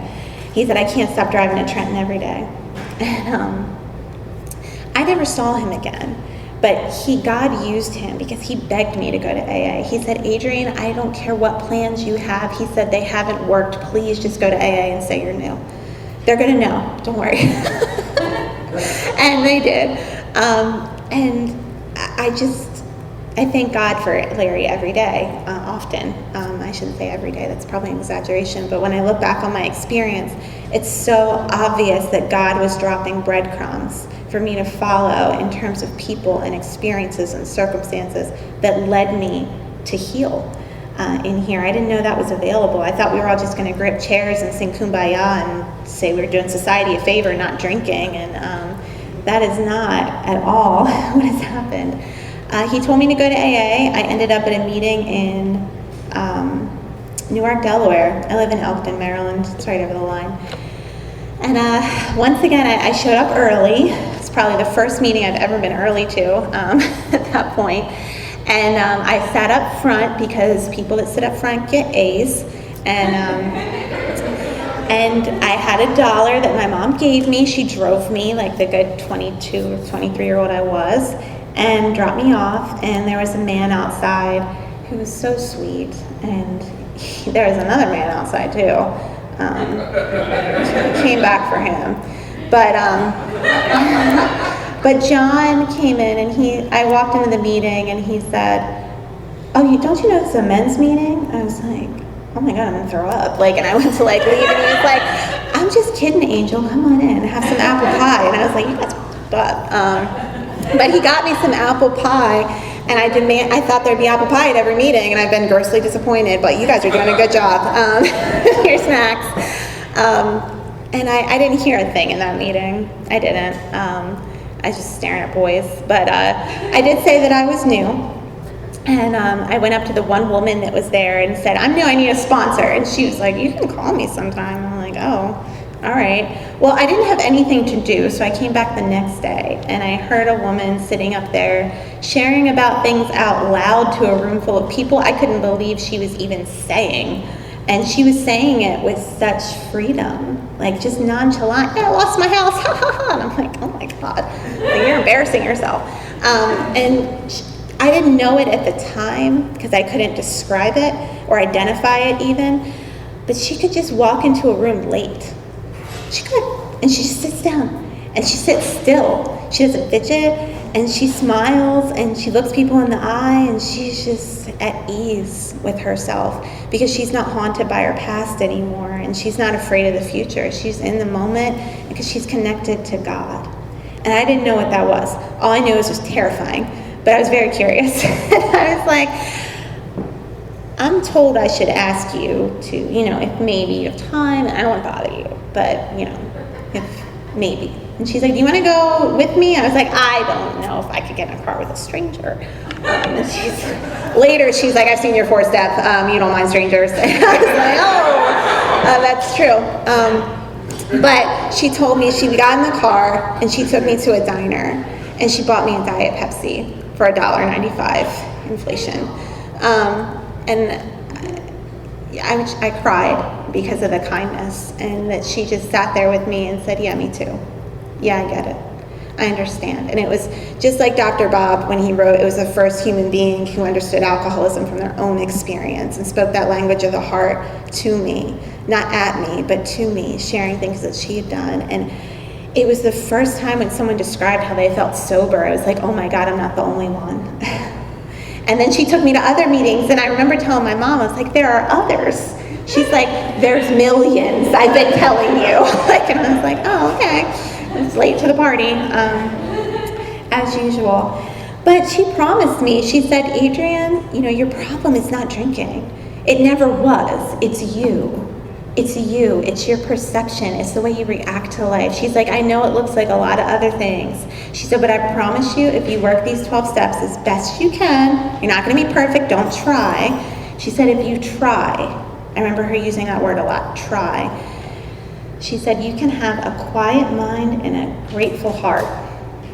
He said, I can't stop driving to Trenton every day. And I never saw him again. But God used him because he begged me to go to AA. He said, Adrienne, I don't care what plans you have. He said, they haven't worked. Please just go to AA and say you're new. They're gonna know, don't worry. And they did. And I thank God for Larry every day, often. I shouldn't say every day, that's probably an exaggeration, but when I look back on my experience, it's so obvious that God was dropping breadcrumbs for me to follow in terms of people and experiences and circumstances that led me to heal in here. I didn't know that was available. I thought we were all just going to grip chairs and sing Kumbaya and say we were doing society a favor, not drinking, and that is not at all what has happened. He told me to go to AA. I ended up at a meeting in Newark, Delaware. I live in Elkton, Maryland. It's right over the line. And once again, I showed up early. It's probably the first meeting I've ever been early to at that point. And I sat up front because people that sit up front get A's. And I had $1 that my mom gave me. She drove me like the good 22 or 23-year-old I was and dropped me off. And there was a man outside who was so sweet. And there was another man outside too. Came back for him. But John came in and I walked into the meeting and he said, "Oh, don't you know it's a men's meeting?" I was like, "Oh my God, I'm gonna throw up." And I went to leave and he was like, "I'm just kidding, Angel, come on in, have some apple pie." And I was like, "You guys fucked up." But he got me some apple pie and I thought there'd be apple pie at every meeting and I've been grossly disappointed, but you guys are doing a good job. Here's snacks. And I didn't hear a thing in that meeting. I didn't. I was just staring at boys. But I did say that I was new. And I went up to the one woman that was there and said, "I'm new, I need a sponsor." And she was like, "You can call me sometime." I'm like, "Oh, all right." Well, I didn't have anything to do, so I came back the next day. And I heard a woman sitting up there sharing about things out loud to a room full of people I couldn't believe she was even saying. And she was saying it with such freedom, like just nonchalant. "Yeah, I lost my house, ha ha ha." And I'm like, "Oh my God, you're embarrassing yourself." And I didn't know it at the time because I couldn't describe it or identify it even, but she could just walk into a room late. She could, and she just sits down and she sits still. She doesn't fidget and she smiles and she looks people in the eye and she's just at ease with herself because she's not haunted by her past anymore and she's not afraid of the future. She's in the moment because she's connected to God. And I didn't know what that was. All I knew was it was terrifying, but I was very curious. And I was like, "I'm told I should ask you to, if maybe you have time, and I don't want to bother you, but, if maybe." And she's like, "Do you want to go with me?" I was like, "I don't know if I could get in a car with a stranger." And later she's like, "I've seen your 4-step, you don't mind strangers." And I was like, "Oh, that's true." But she told me she got in the car and she took me to a diner and she bought me a Diet Pepsi for $1.95 inflation. And I cried because of the kindness and that she just sat there with me and said, "Yeah, me too. Yeah, I get it. I understand." And it was just like Dr. Bob when he wrote, it was the first human being who understood alcoholism from their own experience and spoke that language of the heart to me, not at me, but to me, sharing things that she had done. And it was the first time when someone described how they felt sober, I was like, "Oh my God, I'm not the only one." And then she took me to other meetings, and I remember telling my mom, I was like, "There are others." She's like, "There's millions, I've been telling you." And I was like, "Oh, okay." It's late to the party, as usual. But she promised me, she said, "Adrienne, your problem is not drinking. It never was. It's you. It's you. It's your perception. It's the way you react to life." She's like, "I know it looks like a lot of other things." She said, "But I promise you, if you work these 12 steps as best you can, you're not going to be perfect. Don't try." She said, "If you try," I remember her using that word a lot, try. She said, "You can have a quiet mind and a grateful heart."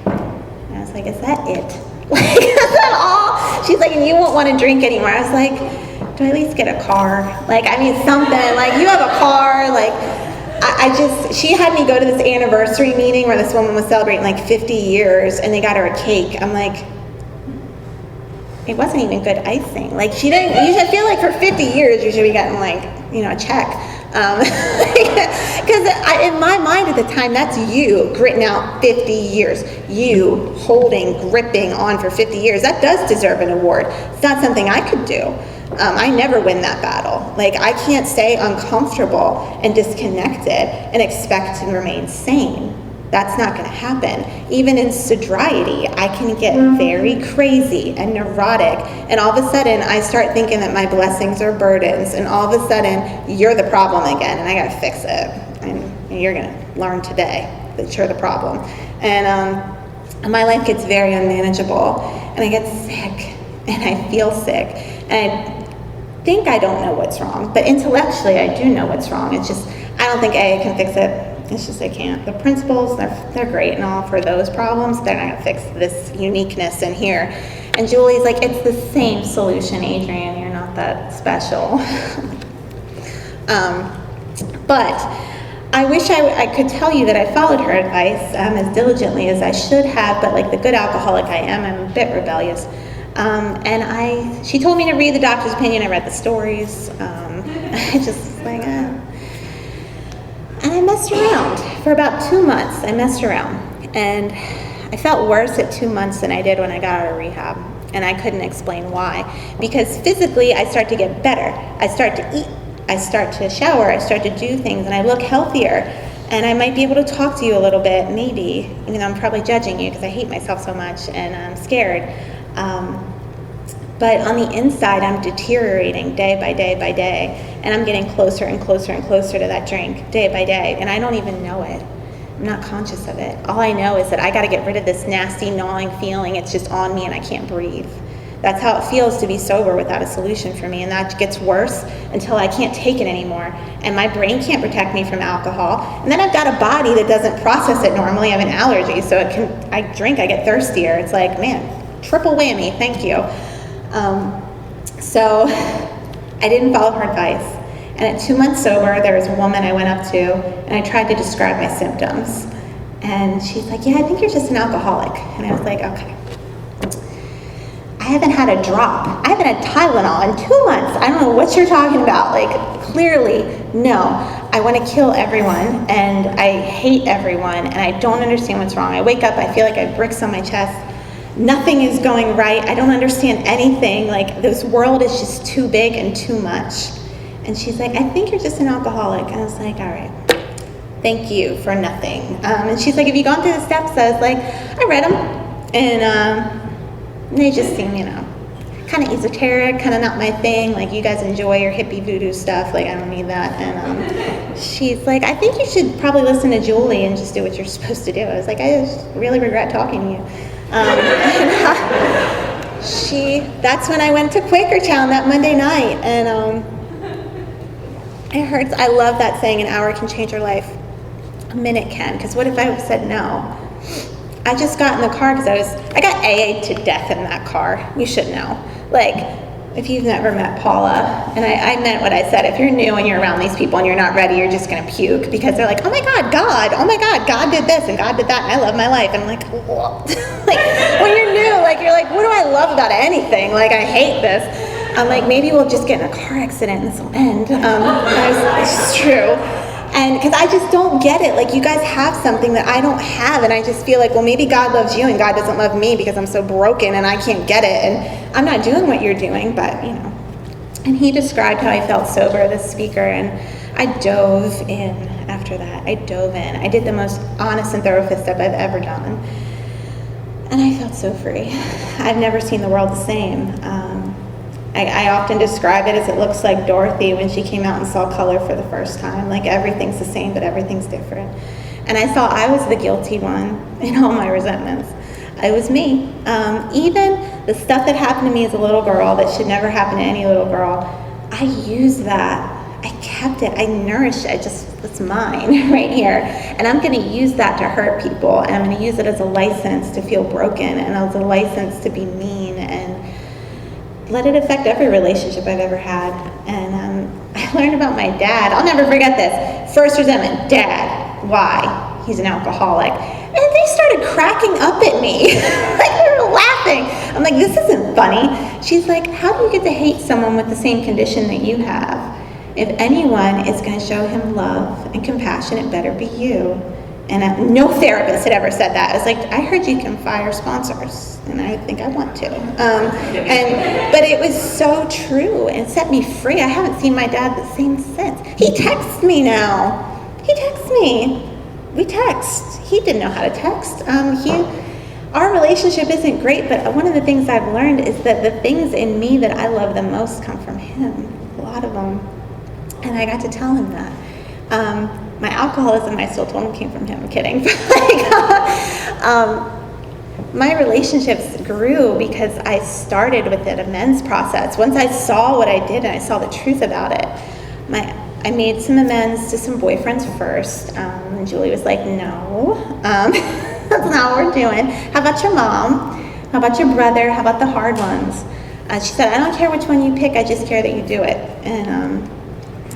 And I was like, "Is that it? Is that all?" She's like, "And you won't want to drink anymore." I was like, "Do I at least get a car? Something. You have a car." She had me go to this anniversary meeting where this woman was celebrating 50 years and they got her a cake. I'm like, it wasn't even good icing. She didn't, I feel like for 50 years you should be getting a check. Because in my mind at the time, that's you gritting out 50 years. You holding, gripping on for 50 years. That does deserve an award. It's not something I could do. I never win that battle. Like, I can't stay uncomfortable and disconnected and expect to remain sane. That's not going to happen. Even in sobriety, I can get very crazy and neurotic, and all of a sudden I start thinking that my blessings are burdens, and all of a sudden you're the problem again, and I got to fix it. And you're going to learn today that you're the problem. And my life gets very unmanageable, and I get sick, and I feel sick, and I think I don't know what's wrong, but intellectually I do know what's wrong. It's just, I don't think AA can fix it. It's just they can't. The principles, they're great and all for those problems. They're not going to fix this uniqueness in here. And Julie's like, it's the same solution, Adrienne. You're not that special. But I wish I could tell you that I followed her advice as diligently as I should have, but like the good alcoholic I am, I'm a bit rebellious. And she told me to read the doctor's opinion. I read the stories. I just like, And I messed around. For about 2 months, I messed around. And I felt worse at 2 months than I did when I got out of rehab. And I couldn't explain why. Because physically, I start to get better. I start to eat. I start to shower. I start to do things. And I look healthier. And I might be able to talk to you a little bit, maybe. Even though I'm probably judging you because I hate myself so much and I'm scared. But on the inside, I'm deteriorating day by day by day. And I'm getting closer and closer and closer to that drink day by day. And I don't even know it. I'm not conscious of it. All I know is that I got to get rid of this nasty, gnawing feeling. It's just on me and I can't breathe. That's how it feels to be sober without a solution for me. And that gets worse until I can't take it anymore. And my brain can't protect me from alcohol. And then I've got a body that doesn't process it normally. I have an allergy, so I drink, I get thirstier. It's like, man, triple whammy, thank you. So I didn't follow her advice. And at 2 months sober, there was a woman I went up to, and I tried to describe my symptoms. And she's like, yeah, I think you're just an alcoholic. And I was like, okay. I haven't had a drop. I haven't had Tylenol in 2 months. I don't know what you're talking about. Like, clearly, no. I want to kill everyone, and I hate everyone, and I don't understand what's wrong. I wake up, I feel like I have bricks on my chest. Nothing is going right. I don't understand anything. Like, this world is just too big and too much. And she's like, I think you're just an alcoholic. And I was like, all right, thank you for nothing. And she's like, have you gone through the steps? I was like, I read them. And they just seem, kind of esoteric, kind of not my thing. Like, you guys enjoy your hippie voodoo stuff. Like, I don't need that. And she's like, I think you should probably listen to Julie and just do what you're supposed to do. I was like, I just really regret talking to you. That's when I went to Quakertown that Monday night, and it hurts. I love that saying, an hour can change your life. A minute can, because what if I said no? I just got in the car because I got AA'd to death in that car. You should know. Like, if you've never met Paula, and I meant what I said, if you're new and you're around these people and you're not ready, you're just going to puke because they're like, oh my God, God did this and God did that, and I love my life. And I'm like, whoa. Like, when you're new, like, you're like, what do I love about anything? Like, I hate this. I'm like, maybe we'll just get in a car accident and this will end. It's true. And because I just don't get it. Like, you guys have something that I don't have, and I just feel like, well, maybe God loves you and God doesn't love me because I'm so broken and I can't get it, and I'm not doing what you're doing, but, And he described how I felt sober, this speaker, and I dove in after that. I dove in. I did the most honest and thorough step I've ever done. And I felt so free. I've never seen the world the same. I often describe it as it looks like Dorothy when she came out and saw color for the first time. Like, everything's the same, but everything's different. And I saw I was the guilty one in all my resentments. It was me. Even the stuff that happened to me as a little girl that should never happen to any little girl, I used that. I kept it. I nourished it. It's mine right here. And I'm going to use that to hurt people. And I'm going to use it as a license to feel broken and as a license to be mean and let it affect every relationship I've ever had. And I learned about my dad. I'll never forget this. First resentment, Dad. Why? He's an alcoholic. And they started cracking up at me. Like, they were laughing. I'm like, this isn't funny. She's like, how do you get to hate someone with the same condition that you have? If anyone is going to show him love and compassion, it better be you. And no therapist had ever said that. I was like, I heard you can fire sponsors, and I think I want to. But it was so true, and it set me free. I haven't seen my dad the same since. He texts me now. He texts me. We text. He didn't know how to text. Our relationship isn't great, but one of the things I've learned is that the things in me that I love the most come from him. A lot of them. And I got to tell him that. My alcoholism, I still told him came from him. I'm kidding. My relationships grew because I started with an amends process. Once I saw what I did and I saw the truth about it, I made some amends to some boyfriends first. And Julie was like, no, that's not what we're doing. How about your mom? How about your brother? How about the hard ones? She said, I don't care which one you pick, I just care that you do it. And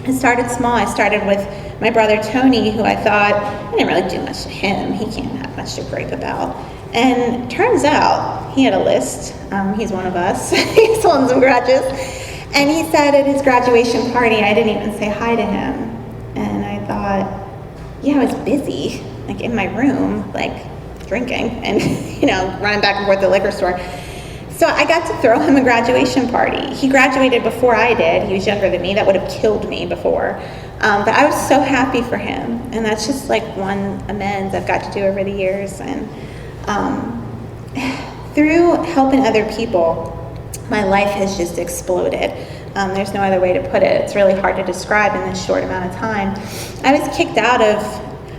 I started small. I started with my brother Tony, who I thought, I didn't really do much to him. He can't have much to gripe about. And turns out, he had a list. He's one of us. He's holding some grudges. And he said at his graduation party, I didn't even say hi to him. And I thought, yeah, I was busy, like in my room, like drinking and, running back and forth to the liquor store. So I got to throw him a graduation party. He graduated before I did. He was younger than me. That would have killed me before. But I was so happy for him. And that's just like one amends I've got to do over the years. And through helping other people, my life has just exploded. There's no other way to put it. It's really hard to describe in this short amount of time. I was kicked out of,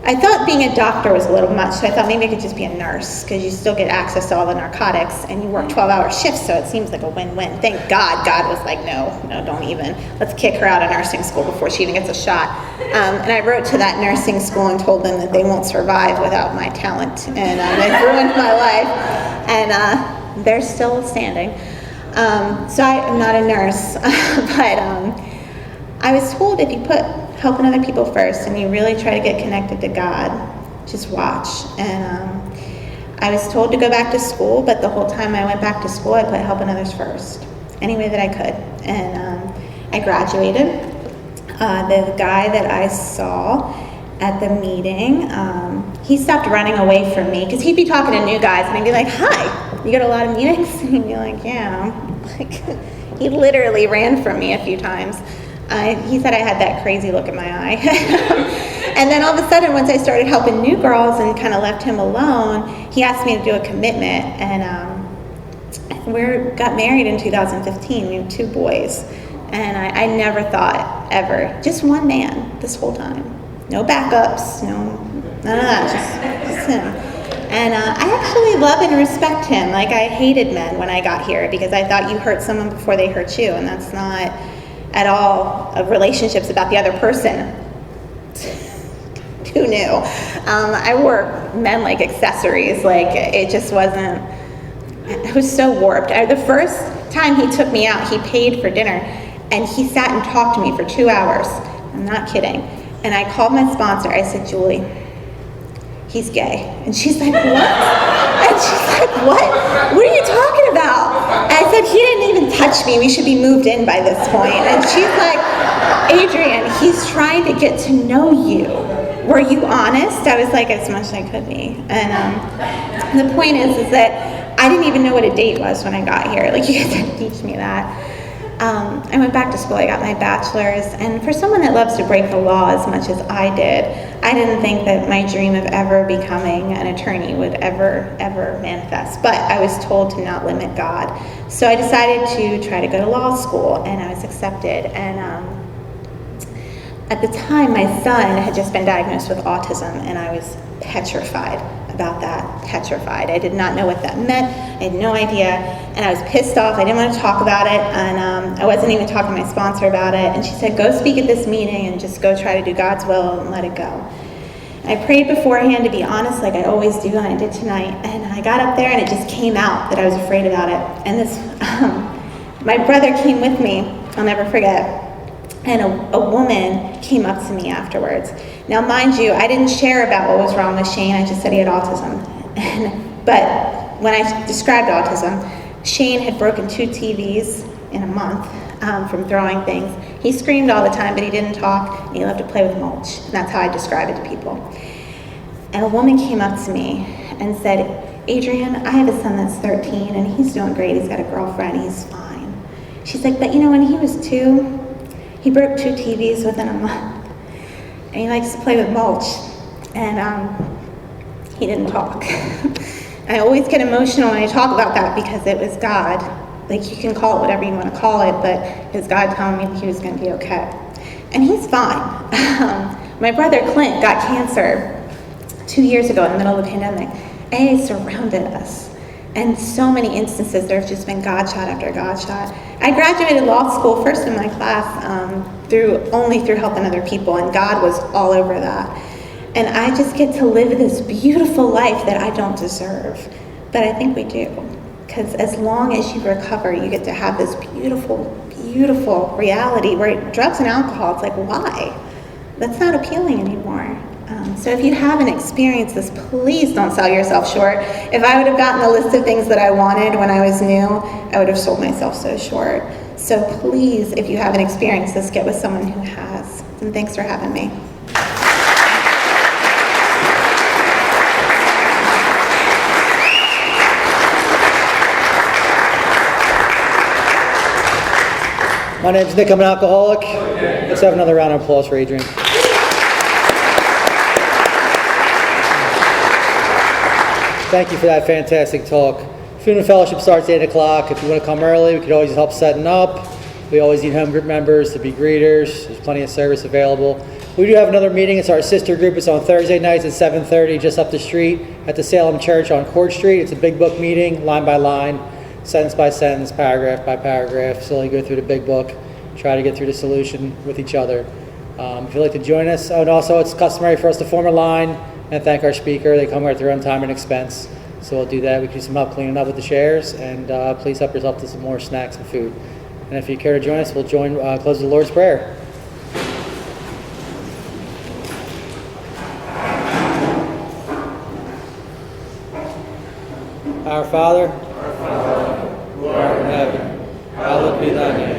I thought being a doctor was a little much, so I thought maybe I could just be a nurse, because you still get access to all the narcotics, and you work 12-hour shifts, so it seems like a win-win. Thank God. God was like, no, don't even. Let's kick her out of nursing school before she even gets a shot. And I wrote to that nursing school and told them that they won't survive without my talent, and it ruined my life, and they're still standing. So I'm not a nurse, but I was told if you put helping other people first and you really try to get connected to God, just watch. And I was told to go back to school, but the whole time I went back to school, I put helping others first, any way that I could. And I graduated. The guy that I saw at the meeting, he stopped running away from me, because he'd be talking to new guys and I'd be like, hi, you got a lot of meetings? And he'd be like, yeah. Like, he literally ran from me a few times. He said I had that crazy look in my eye. And then all of a sudden, once I started helping new girls and kind of left him alone, he asked me to do a commitment. And we got married in 2015. We have 2 boys. And I never thought ever, just one man this whole time. No backups, none of that, just him. And I actually love and respect him. Like, I hated men when I got here, because I thought you hurt someone before they hurt you, and that's not at all a relationship's about the other person. Who knew? I wore men like accessories. Like, it just wasn't, it was so warped. The first time he took me out, he paid for dinner, and he sat and talked to me for 2 hours. I'm not kidding. And I called my sponsor. I said, Julie, he's gay. And she's like, what? And she's like, what? What are you talking about? And I said, he didn't even touch me. We should be moved in by this point. And she's like, Adrienne, he's trying to get to know you. Were you honest? I was like, as much as I could be. And the point is that I didn't even know what a date was when I got here. Like, you guys had to teach me that. I went back to school. I got my bachelor's, and for someone that loves to break the law as much as I did, I didn't think that my dream of ever becoming an attorney would ever manifest. But I was told to not limit God. So I decided to try to go to law school, and I was accepted. And at the time, my son had just been diagnosed with autism, and I was petrified about that, petrified. I did not know what that meant. I had no idea, and I was pissed off. I didn't want to talk about it, and I wasn't even talking to my sponsor about it. And she said, go speak at this meeting and just go try to do God's will and let it go. And I prayed beforehand, to be honest, like I always do, and I did tonight. And I got up there, and it just came out that I was afraid about it. And this, my brother came with me. I'll never forget. And a woman came up to me afterwards. Now, mind you, I didn't share about what was wrong with Shane. I just said he had autism. But when I described autism, Shane had broken 2 TVs in a month from throwing things. He screamed all the time, but he didn't talk, and he loved to play with mulch. And that's how I describe it to people. And a woman came up to me and said, Adrienne, I have a son that's 13, and he's doing great. He's got a girlfriend. He's fine. She's like, but when he was 2, he broke 2 TVs within a month. And he likes to play with mulch. And he didn't talk. I always get emotional when I talk about that because it was God. Like, you can call it whatever you want to call it, but it was God telling me he was going to be okay. And he's fine. My brother Clint got cancer 2 years ago in the middle of the pandemic. AA surrounded us. And so many instances, there have just been God shot after God shot. I graduated law school first in my class only through helping other people, and God was all over that. And I just get to live this beautiful life that I don't deserve. But I think we do. Because as long as you recover, you get to have this beautiful, beautiful reality where drugs and alcohol, it's like, why? That's not appealing anymore. So if you haven't experienced this, please don't sell yourself short. If I would have gotten the list of things that I wanted when I was new, I would have sold myself so short. So please, if you haven't experienced this, get with someone who has. And thanks for having me. My name's Nick, I'm an alcoholic. Let's have another round of applause for Adrienne. Thank you for that fantastic talk. Funeral Fellowship starts at 8 o'clock. If you want to come early, we could always help setting up. We always need home group members to be greeters. There's plenty of service available. We do have another meeting. It's our sister group. It's on Thursday nights at 7:30, just up the street at the Salem Church on Court Street. It's a big book meeting, line by line, sentence by sentence, paragraph by paragraph. Slowly go through the big book, try to get through the solution with each other. If you'd like to join us, and also it's customary for us to form a line and thank our speaker. They come here at their own time and expense. So we'll do that. We can do some help cleaning up with the chairs, and please help yourself to some more snacks and food. And if you care to join us, we'll close the Lord's Prayer. Our Father, who art in heaven, hallowed be thy name.